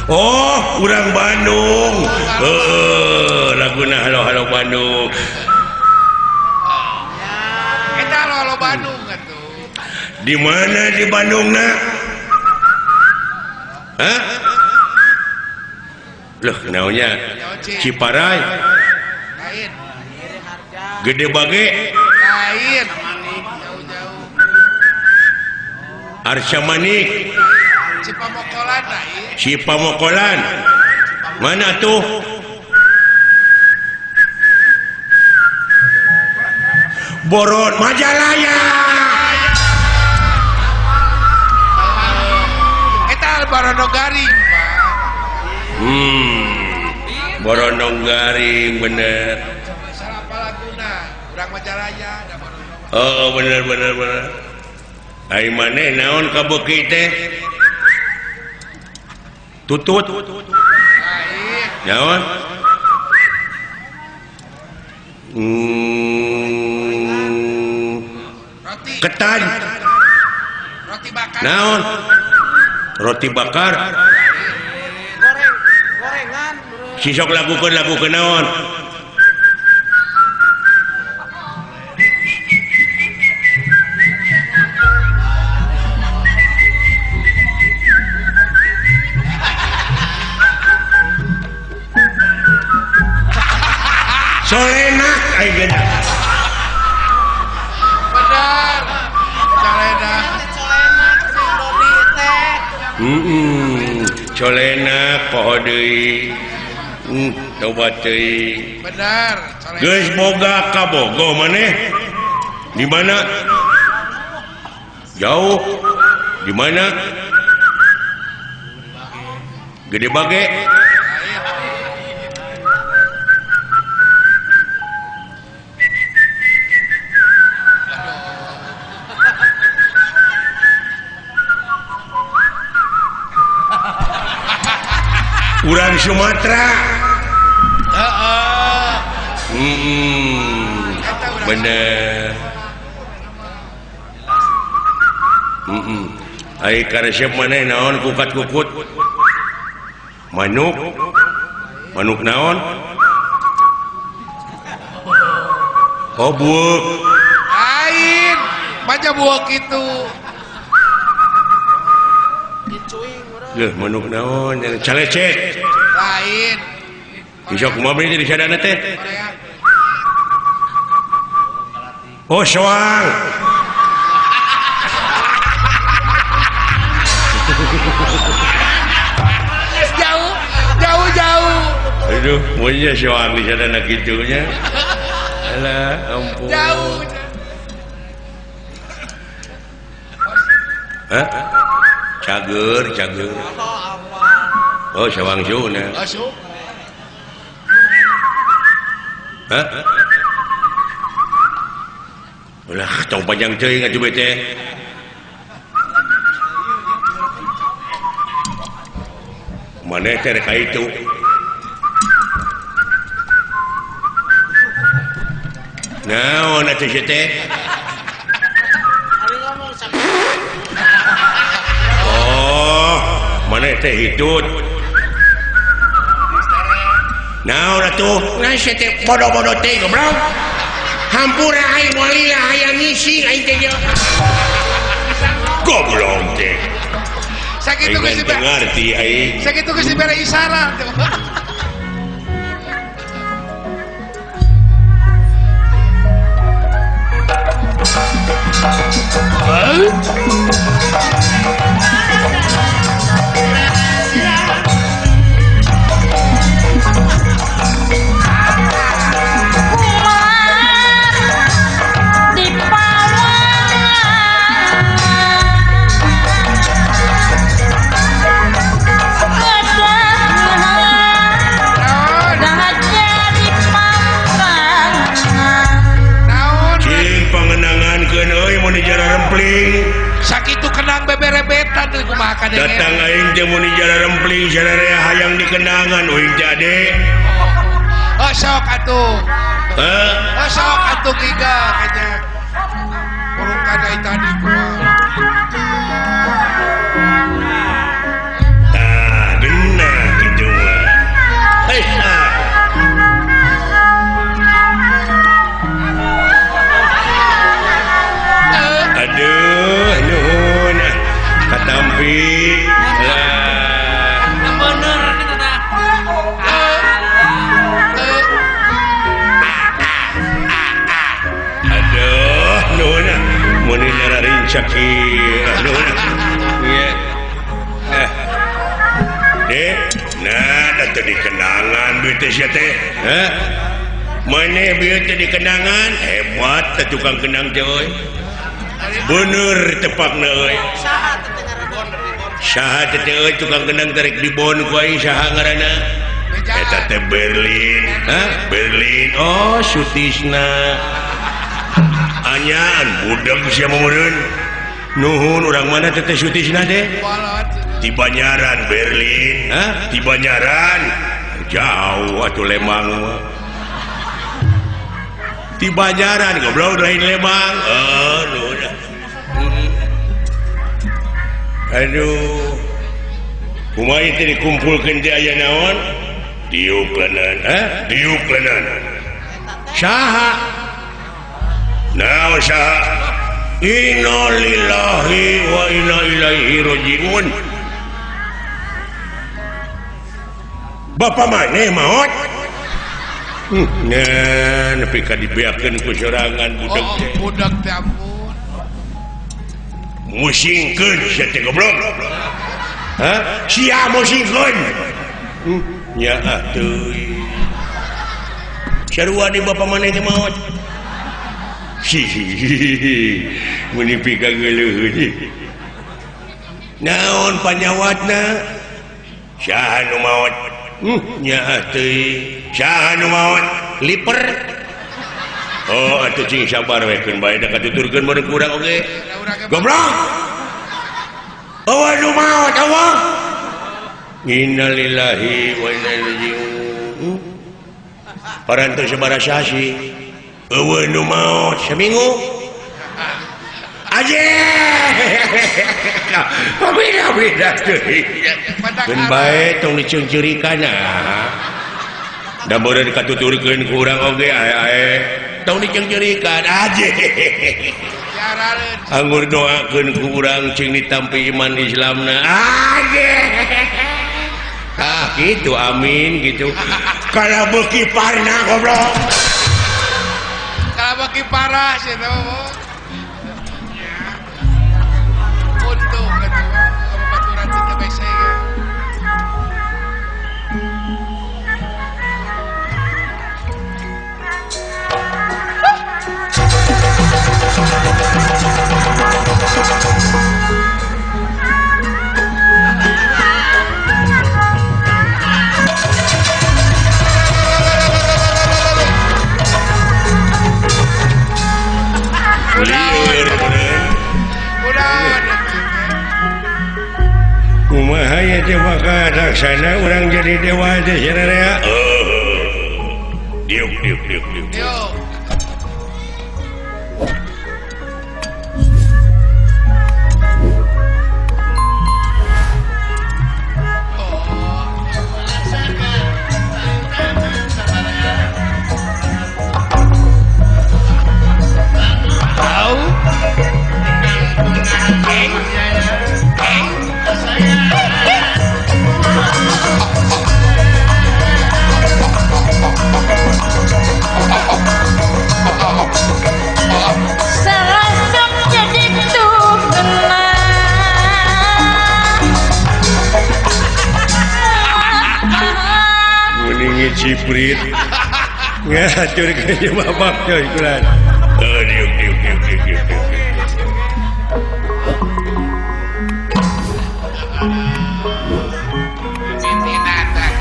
Oh, urang Bandung. Laguna halo Bandung. Kita lo Bandung atuh. Di mana di Bandung nak? Hah? Loh, naonnya? Ciparai. Lain. Gede Bage. Lain. Jauh-jauh. Arsya Manik. Cipamokolan lain. Cipamokolan. Mana tuh? Boron Majalaya. Kita Barondogaring, Pak. Borondong-garing bener. Salah Palaguna, urang Majalaya, da Barondogaring. Oh bener. Ai maneh naon ka beuki teh? Tutut. Lain. Naon? Roti. Ketan. Roti bakar. Naon? Roti bakar. Gorengan. Sisok lakukeun naon? Solenak ayeuna. Benar. Calena. Colenak poho deui. Tobat deui. Benar. Calena. Geus boga kabogo maneh. Di mana? Jauh. Di mana? Gede Bage. Urang Sumatera. Heeh. Bener. Ai karesep maneh naon kukat-kukut? Manuk. Manuk naon? Oh, buuk. Lain. Baca buah gitu. Geuh, manuk naon? Calecet. Lain. Isok kumaha beli di sadana teh? Korea. Oh, soang. Jauh. Aduh, monya soang di sadana kitunya. Alah, ampun. Jauh. Hah? Cager. Oh, soang Suna. Masuk. Hah? Ulah, tong panjang teuing atuh teh. Maneh teh rek itu. Naon atuh ieu teh? Oh, maneh teh hitut. Naon atuh? Nah, ieu teh bodoh-bodoh teh goblok. Hampura aing moali lah hayang ngisi aing teh ge. Goblok teh. Sakitu Aing geus teu ngarti aing. Sakitu geus dibere isyarat. rempling Sakitu kenang beberebetan tuh kumaha ka denge. datang aing teh mun di jalan rempling sadaya hayang dikenangan uing jade Oh sok atuh. hah Oh sok atuh giga kayaknya. Urung kadai tadi kumaha. tah genah kitu mah hei aduh nuhun katampi lah Bener gitu dah. aduh nuhun mun nararin caki nuhun ya dek nah datu dikenangan duit teh sia teh hah maneh bieu teh dikenangan hebat teh tukang kenang teh euy bener tepakna euy saha teh euy tukang kenang tarik di bon ku aing saha ngaranna eta teh Berlin hah Berlin oh Sutisna anyaan budak sia meureun nuhun urang mana teh Sutisna teh di Banyaran Berlin hah di Banyaran jauh atuh Lembang mah di Banyaran goblok lain Lembang nuhun aduh kumaha teh dikumpulkeun teh aya naon diuklanan diuklanan saha naon saha inna lillahi wa inna ilaihi rajiun Bapak maneh maot nah nepi ka dibeakeun ku sorangan budak Oh teh budak teh ampun. musingkeun sia teh goblok hah sia musingkeun nya atuh sarua di bapak maneh teh maot hihihi mun nepi ka geuleuh naon panyawatna saha nu maot nya atuh saha nu maot liper oh atuh cing sabar we keun bae da katuturkeun bareng kurang oge goblok awa nu maot awa innalillahi wa inna ilaihi rajiun parantos sabaraha sasi awa nu maot saminggu aje beda-beda teuing keun bae tong diceungceurikan da beureun katuturkeun ku urang oge ae-ae tong diceungceurikan aje Jarareun. anggur doakeun ku urang cing ditampi iman Islamna aje gitu amin gitu kalau beuki parna goblok Kalau bagi parah sih tuh. Untuk gitu. Apa baturan cinta baik saya. lieur Udah. kumaha ya teh bakal laksana urang jadi dewa teh saudara diuk diuk diuk diuk Yuk. Serasap jadi tukelan mendingi ciprit ngatur kaya babak coy kulan diuk diuk diuk diuk diuk diuk Ini nada kan.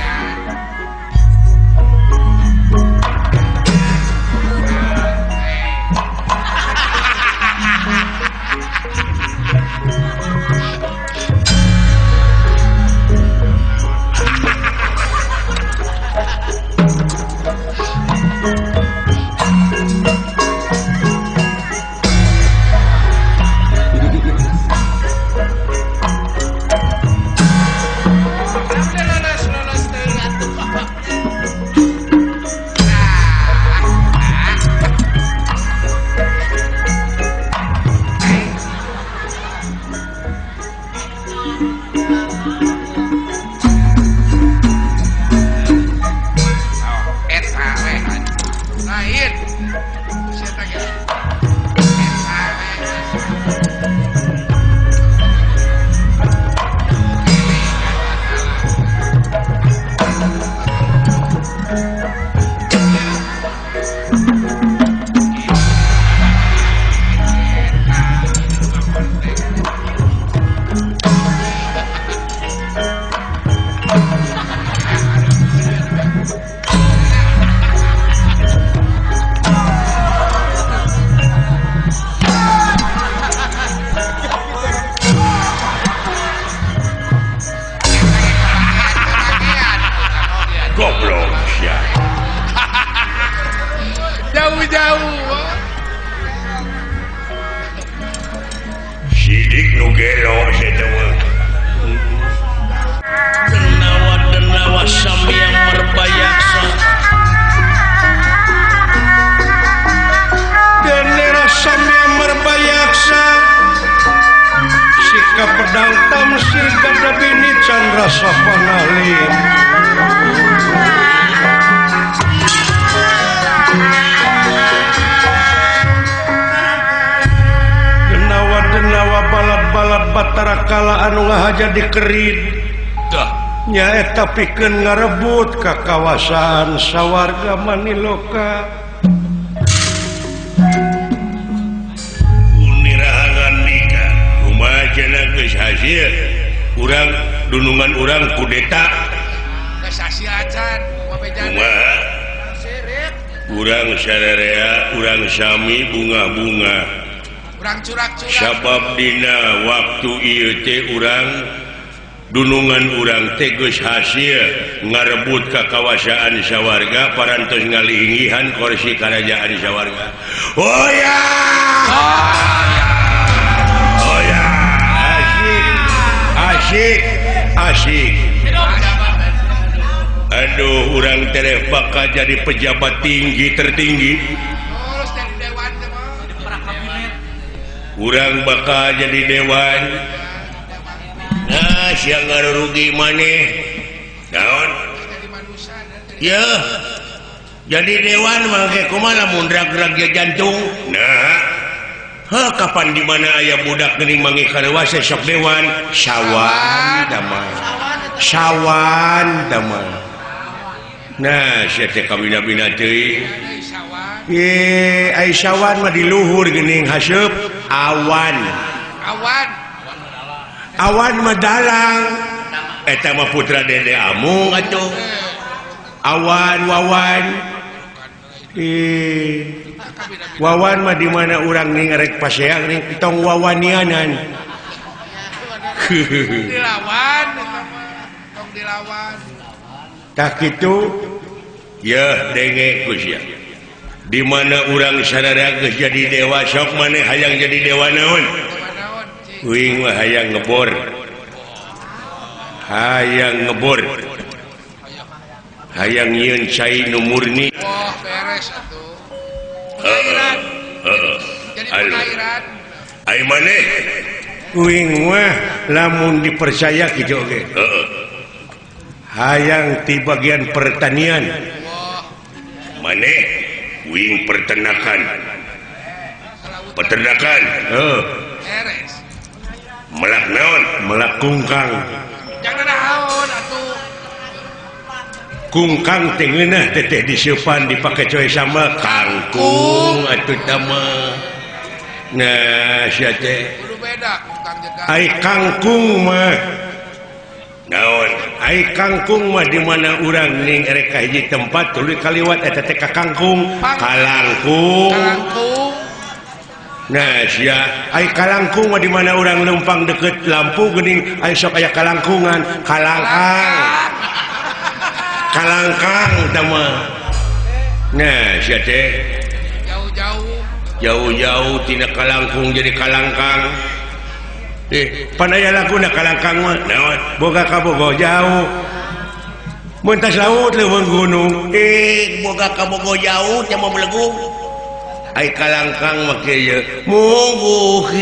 sidik nu gelo saya mah. Denawa sami yang merbayaksa Denera sami yang merbayaksa Sika pedang tamsir gada bini Chandra Sapanalin Denawa balad-balad batara kala anu ngahaja dikerid nyaeta pikeun ngarebut ka kawasan sawarga Maniloka Unirahangan nikah kumaha cenah geus hasil urang dunungan urang kudeta Geus hasil acan, wabejana. kumaha Sirik, urang sararea urang sami bunga-bunga urang curak-curak. sabab dina waktu ieu teh urang dunungan urang teh geus hasil ngarebut kakawasan sawarga parantos ngalinggihan kursi kerajaan sawarga. Oh ya asik aduh urang tereh bakal jadi pejabat tinggi tertinggi Terus dari dewan teh mah. urang bakal jadi dewan. Nah, siang ngarugi maneh. Naon? Jadi manusia dan jadi Ya. Jadi dewan mangke kumaha lamun drag-drag jantung. Nah. Kapan di mana aya budak geuning mangi karewas sok dewan? Sawan damel. Nah, sia teh kabina-bina teuing. dari sawan, Ai sawan mah di luhur geuning haseup awan. Awan madalang eta mah putra Dede Amung atuh. Awan wawan. Wawan mah di mana urang ning rek paseang ning tong wawanianan. dilawan, tong dilawan. Tak kitu ya denge kusya. Di mana urang sadaya geus jadi dewa sok maneh hayang jadi dewa naon? Naon, cing. Uing mah hayang ngebor. Hayang nyieun cai nu murni. Wah, beres atuh. Heeh. Jadi Alo. pengairan. Ai maneh? Uing mah lamun dipercaya kitu oge. Hayang ti bagian pertanian. Wah, Maneh uing peternakan. Peternakan. beres. Melak naon? Melak kungkang. Jangan naon atuh. Kungkang teh ngeunah teteh diseupan dipake coe sama kangkung atuh tama. Nah, sia teh Kudu beda kang jeung ai kangkung mah naon? Ai kangkung mah di mana urang ning erek ka hiji tempat tuluy kaliwat eta teh ka kangkung, kalangkung. kalangkung. Nah, sia ai kalangkung mah di mana urang lempang deket lampu geuning ai sok aya kalangkungan, kalangkang tama. Nah, sia teh jauh-jauh tina kalangkung jadi kalangkang. Pan aya laguna kalangkang mah naon? Boga ka bogo jauh. Mun tas laut leuweung gunung. Boga ka bogo jauh teh mah belegung. Ai kalangkang mah kieu ye mungguhing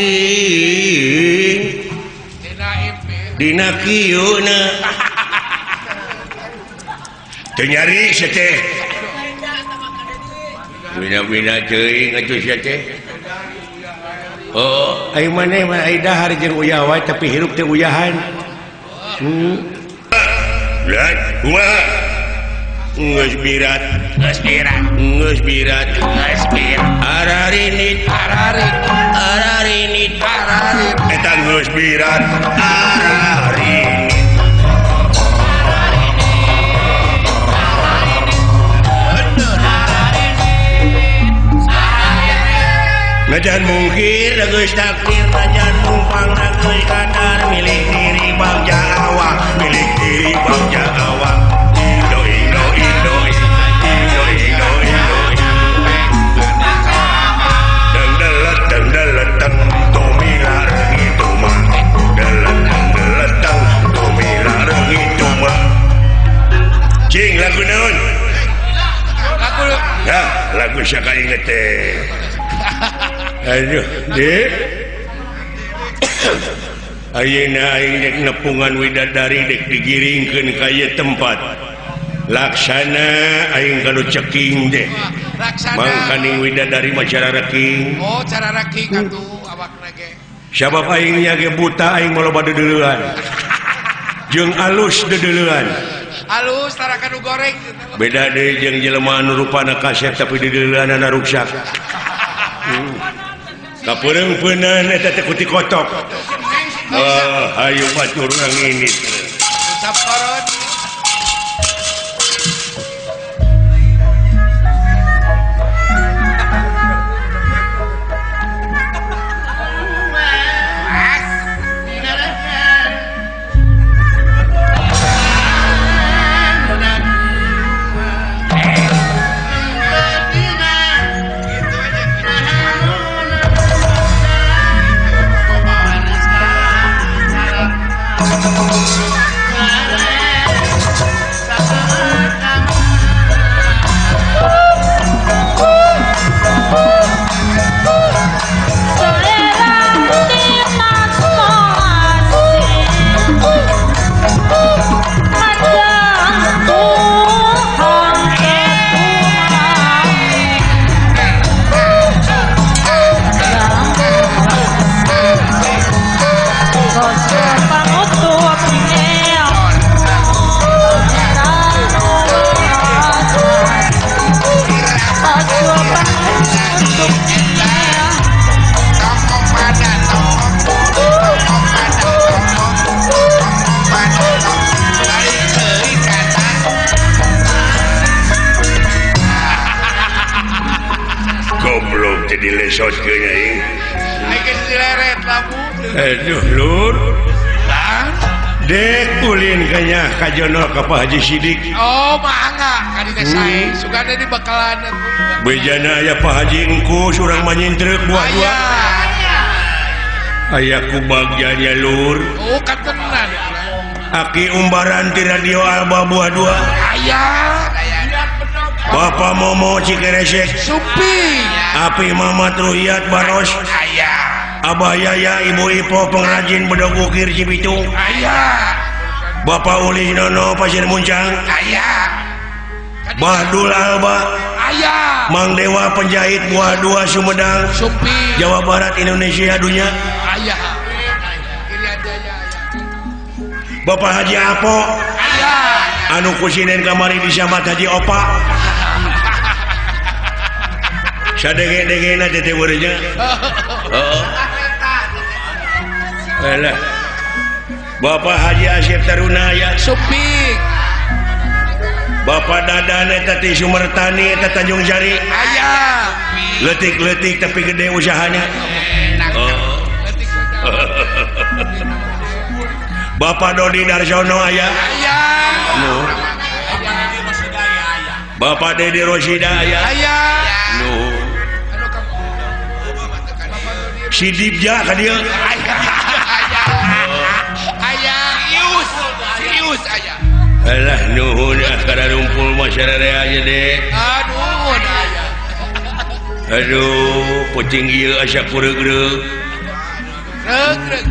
Dina impi. dina kieuna. Teu nyari sia teh. Bina-bina teuing atuh sia teh. Oh, ai maneh mah ai dahar jeung uyah wae tapi hirup teh uyahan. Lan, kumaha? Geus birat. Ararinit. Eta geus birat. Ararinit. Najan mungkir geus takdir, najan mumpang geus kadar, milik diri bagja awak, milik diri bagja awak. Indo. Deng delet tumilar gitu mah. aku saka inget teh. Aduh, Dek. Ayeuna aing dek nepungan widadari dek digiringkeun ka ieu tempat. Laksana aing kanu ceking deh. Mangkaning widadari mah cara reking. Oh, cara reking atuh awak nage. Sabab aing nya ge buta aing maloba dedeleuan. Jeung alus dedeleuan. Halus tarakan nu goreng. Beda deui jeung jelema anu rupana kaset tapi dedeleuanna ruksak. Kapeureung-peunan eta teh kuti kotok. Hayu batur urang ini. Ucap korot. Dilesotkeun aing. Aing geus dileret labu. Aduh, Lur. Dek ulin kanya ka jono ka Pak Haji Sidik. Oh, mangga ka dieu sae. Sugana di bakalan. Bejana aya Pak Haji engku surang manyintreuk buah dua. Aya ku bagiannya Lur. Oh, katenan. Aki umbaran ti radio Alba buah dua. Aya. Bapak Momo Cikeresek. Supi. Api Mamat Ruhiyat Baros. Aya. Abah Yaya Ibu Ipo pengrajin bedog ukir Cibitung. Aya. Bapak Uli Nono Pasir Muncang. Aya. Bahdul Alba. Aya. Mang Dewa penjahit buah dua Sumedang. Supi. Jawa Barat Indonesia dunya. Aya. Kiri aja ya. Bapak Haji Apo. Aya. Anu kusinen kamari disambat Haji Opa. Sadege-degena teh beureunya. Heeh. Alah. Bapak Haji Asyif Taruna ya. Supi. Bapak Dadan eta ti Sumertani eta Tanjung Sari. Aya. Letik-letik tapi gede usahanya. Bapak Dodi Darsono aya. Aya. Bapak Dedi Rosida aya. Aya. Si Dibja ka dieu. Aya. Serius aya. Alah nuhun kada rumpul masyarakat aja deh. Aduh, aya. Aduh, pocing ieu asa kureug-reug. Reug.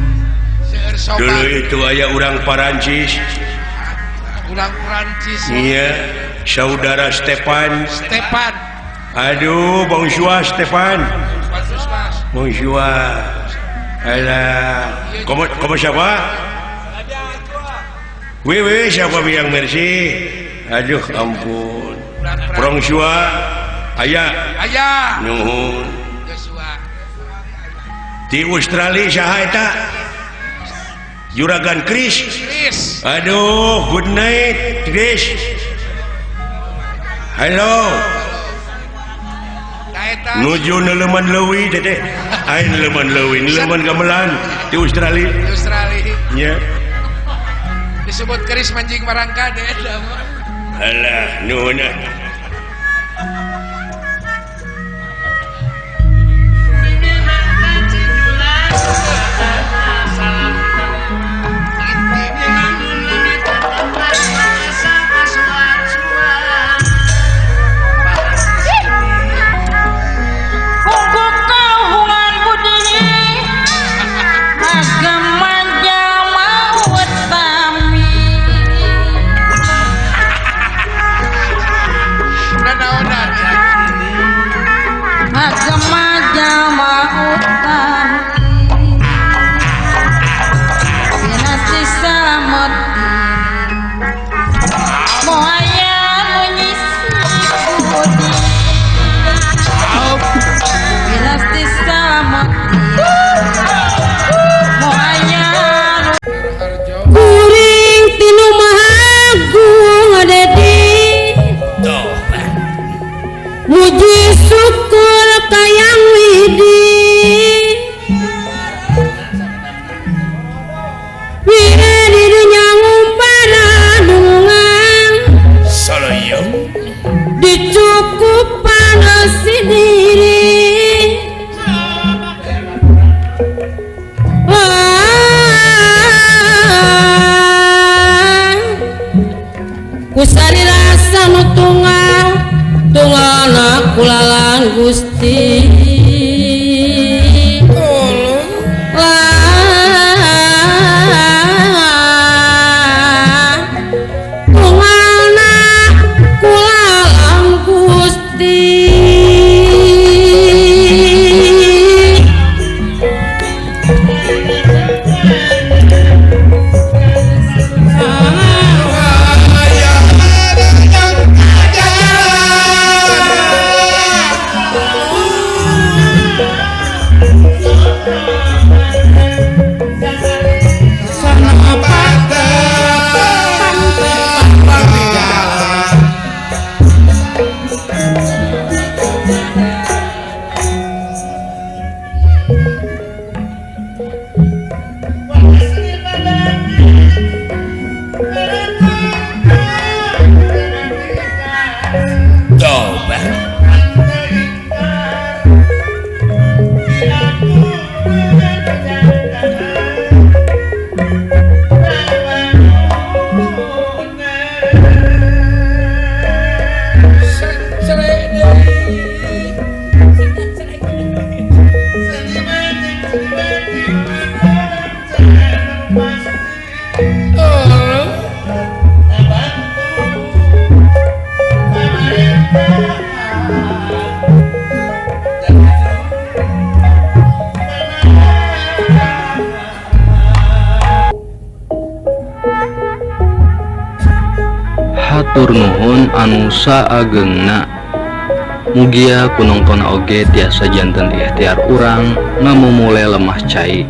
Seueur sobat. Dulu itu aya urang Parancis. Urang Prancis. Iya, saudara Stepan. Stepan. Aduh, bonjour Stepan. Mas. Bonjour. Alah, como siapa? Wewe siapa biang merci? Aduh, ampun. Bonjour. Aya. Nuhun. Joshua. Di Australia saha eta? Juragan Chris. Aduh, good night, Chris. Halo. Nuju neleman leuwih teh. Ain neleman leuwih, neleman gamelan di Australia. Nya. Disebut keris manjing marangkade eta mah. Alah, nuhun. Gusti Kumana kulalang Gusti Hatur nuhun anu saagengna. Mugia kunongton oge tiasa janten ikhtiar urang ngamumule lemah cai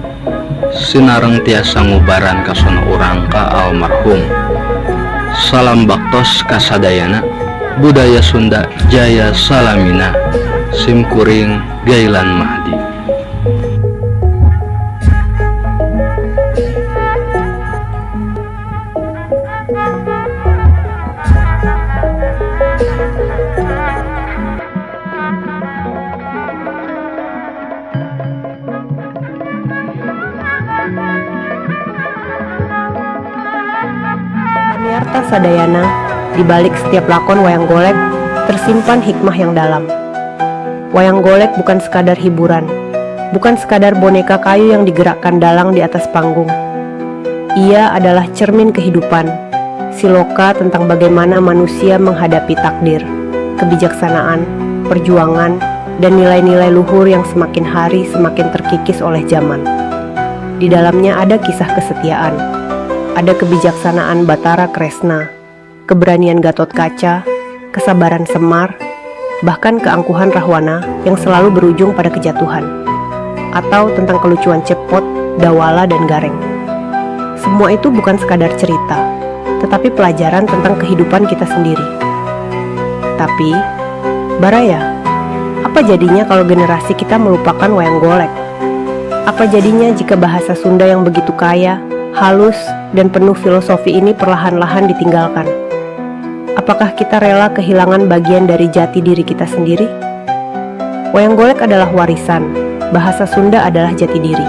sinareng tiasa ngubaran kasona urang ka almarhum. Salam baktos kasadayana, budaya Sunda jaya salamina. Simkuring Gailan Mahdi. Pamiarta sadayana, di balik setiap lakon wayang golek tersimpan hikmah yang dalam. Wayang golek bukan sekadar hiburan, bukan sekadar boneka kayu yang digerakkan dalang di atas panggung. Ia adalah cermin kehidupan, siloka tentang bagaimana manusia menghadapi takdir, kebijaksanaan, perjuangan, dan nilai-nilai luhur yang semakin hari semakin terkikis oleh zaman. Di dalamnya ada kisah kesetiaan, ada kebijaksanaan Batara Kresna, keberanian Gatot Kaca, kesabaran Semar, bahkan keangkuhan Rahwana yang selalu berujung pada kejatuhan, atau tentang kelucuan Cepot, Dawala, dan Gareng. Semua itu bukan sekadar cerita, tetapi pelajaran tentang kehidupan kita sendiri. Tapi, Baraya, apa jadinya kalau generasi kita melupakan wayang golek? Apa jadinya jika bahasa Sunda yang begitu kaya, halus, dan penuh filosofi ini perlahan-lahan ditinggalkan? Apakah kita rela kehilangan bagian dari jati diri kita sendiri? Wayang golek adalah warisan, bahasa Sunda adalah jati diri.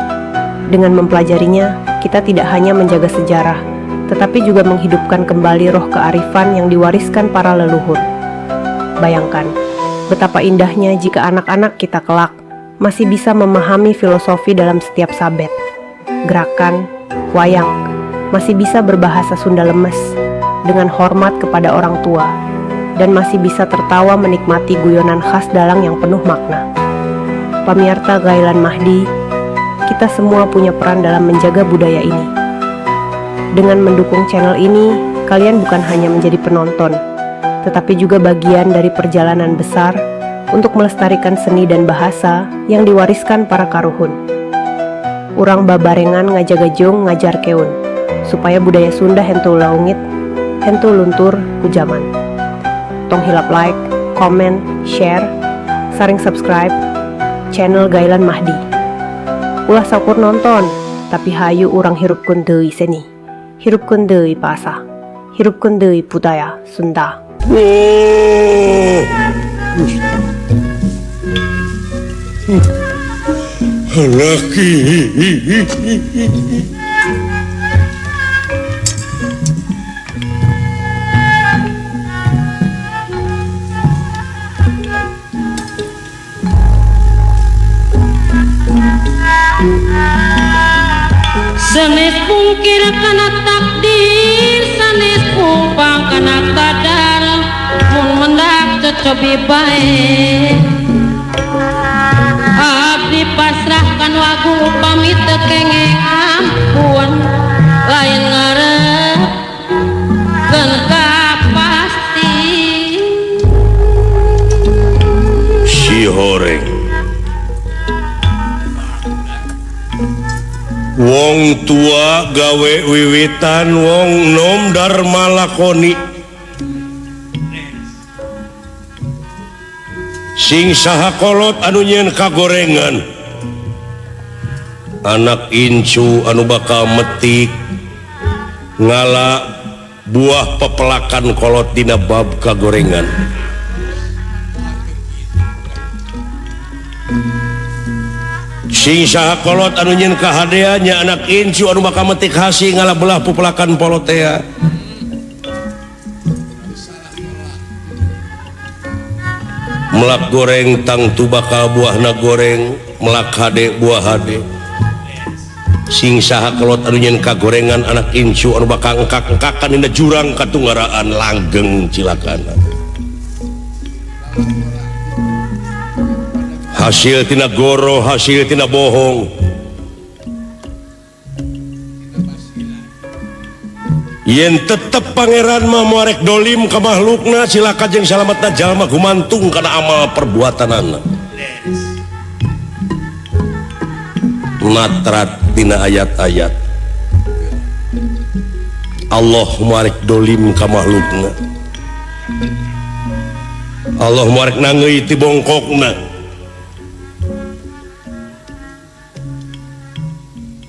Dengan mempelajarinya, kita tidak hanya menjaga sejarah, tetapi juga menghidupkan kembali roh kearifan yang diwariskan para leluhur. Bayangkan, betapa indahnya jika anak-anak kita kelak masih bisa memahami filosofi dalam setiap sabet, gerakan, wayang, masih bisa berbahasa Sunda lemes, dengan hormat kepada orang tua, dan masih bisa tertawa menikmati guyonan khas dalang yang penuh makna. Pamiarta Gailan Mahdi, kita semua punya peran dalam menjaga budaya ini. Dengan mendukung channel ini, kalian bukan hanya menjadi penonton, tetapi juga bagian dari perjalanan besar untuk melestarikan seni dan bahasa yang diwariskan para karuhun. Urang babarengan ngajagajung ngajar keun, supaya budaya Sunda hentu laungit, hentu luntur ku jaman. Tong hilap like, komen, share, saring subscribe channel Gailan Mahdi. Ulah sakur nonton, tapi hayu urang hirupkeun deui seni, hirupkeun deui basa, hirupkeun deui budaya Sunda. Sanes pungkir kana takdir, sanes pumpang kana kadar, mun mendak cocobi bae. Abdi pasrahkan wagu pamit kenging ampun, lain ngarep keun kapasti. Si horeng wong tua gawe wiwitan, wong nom dharma lakoni. Sing saha kolot anu nyeun kagorengan, anak incu anu bakal metik ngala buah pepelakan kolot dina bab kagorengan. Sing saha kolot anu nyeun kahadeanya, anak incu anu bakal metik hasi ngala belah pepelakan polotea. Melak goreng tang tu bakal buahna goreng, melak hade buah hade. Sing saha kolot anu nyeun kagorengan, anak incu anu bakal engkak-engkakan dina jurang katunggaraan langgeng cilakana. Hasil tina goro, hasil tina bohong. Yen tetep pangeran mah muarek dolim ka makhlukna, cilaka jeung salametna jalma gumantung kana amal perbuatanana. Matrat tina ayat-ayat Allah muarek dolim ka makhlukna, Allah muarek nangeui ti bongkokna.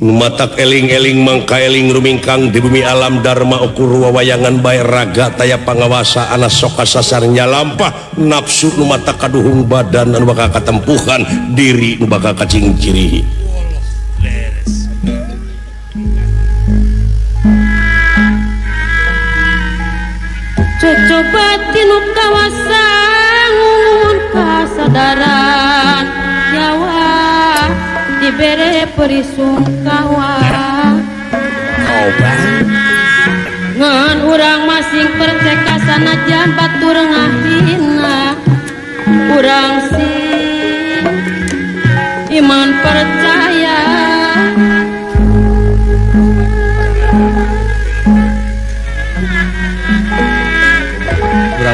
Numatak eling-eling mangka eling rumingkang di bumi alam dharma ukur wawayangan bae raga taya pangawasa anas sok kasasarnya lampah nafsu numatak kaduhung badan anu bakal katempuhan diri nu bakal kacing ciri. Cocoba tinu kawasan ngun kasadaran nyawa dibere perisungkawa ngan urang masing perceka sanajan batur ngahina urang sing iman percaya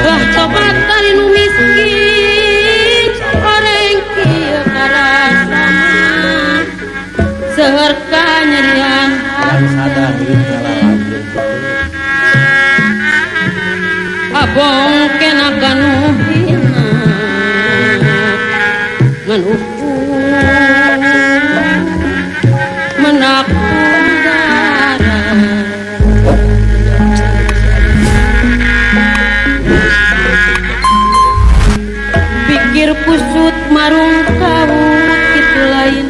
wah tobat dari nu miskin oreng kieu karasana seher kanyerian abong kena ganuhina ngan ukur menakudara pikir pusut marung kawut kitu lain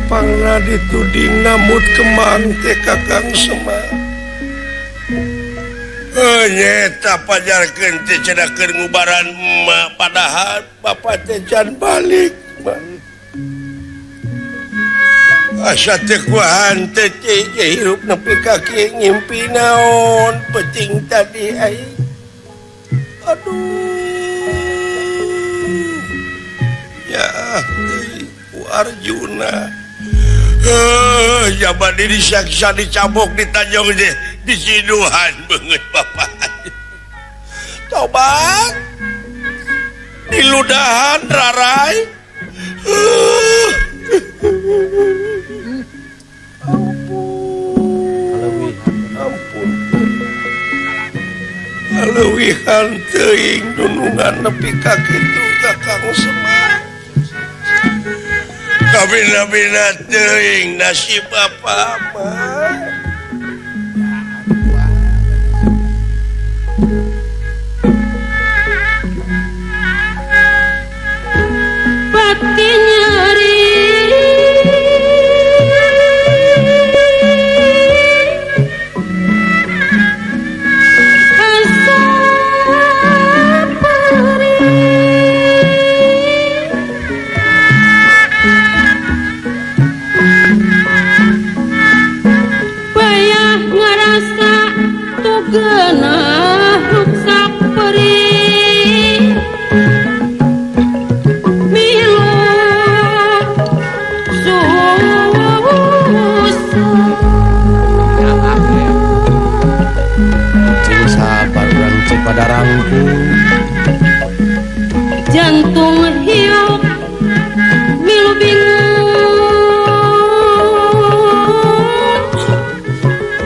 Pangna dituding namut kemang teh kakang Semar. Nyeta pajarkeun teh cedakeun ngubaran emak padahal bapa teh can balik. Asa teh kuahan teh hirup nepi ka kieu ngimpi naon penting tadi ai. Aduh. Ya Arjuna jaman diri saksa dicabok ditanjong di sinuhan banget bapak tobat diludahan rarai ampun alewihan teuing dunungan nepi ka kitu kakang Semar. Kabina-bina teuing nasib apa mah genah ruksak perih milu Cing sabar urang Cipadarangku jantung hiup milu bingung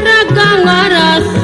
raga ngarasa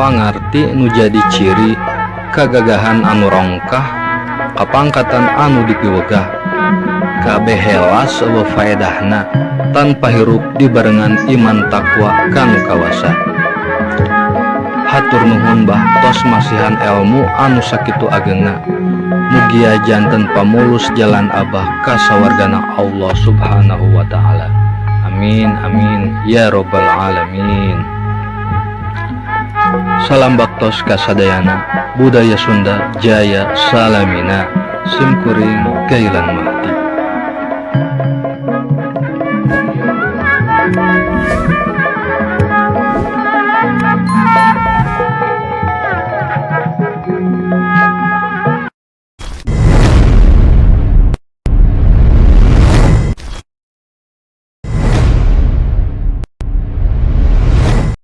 pangarti nu jadi ciri kagagahan anu rongkah kapangkatan anu dipiwegah kabeh helas eueuh faedahna tanpa hirup dibarengan iman takwa kanu kawasa. Hatur nuhun Mbah tos masihan ilmu anu sakitu agengna mugia janten pamulus jalan abah ka sawargana Allah subhanahu wa ta'ala. Amin amin ya robbal alamin. Salam baktos kasadayana budaya Sunda jaya salamina simkuring kailan mah.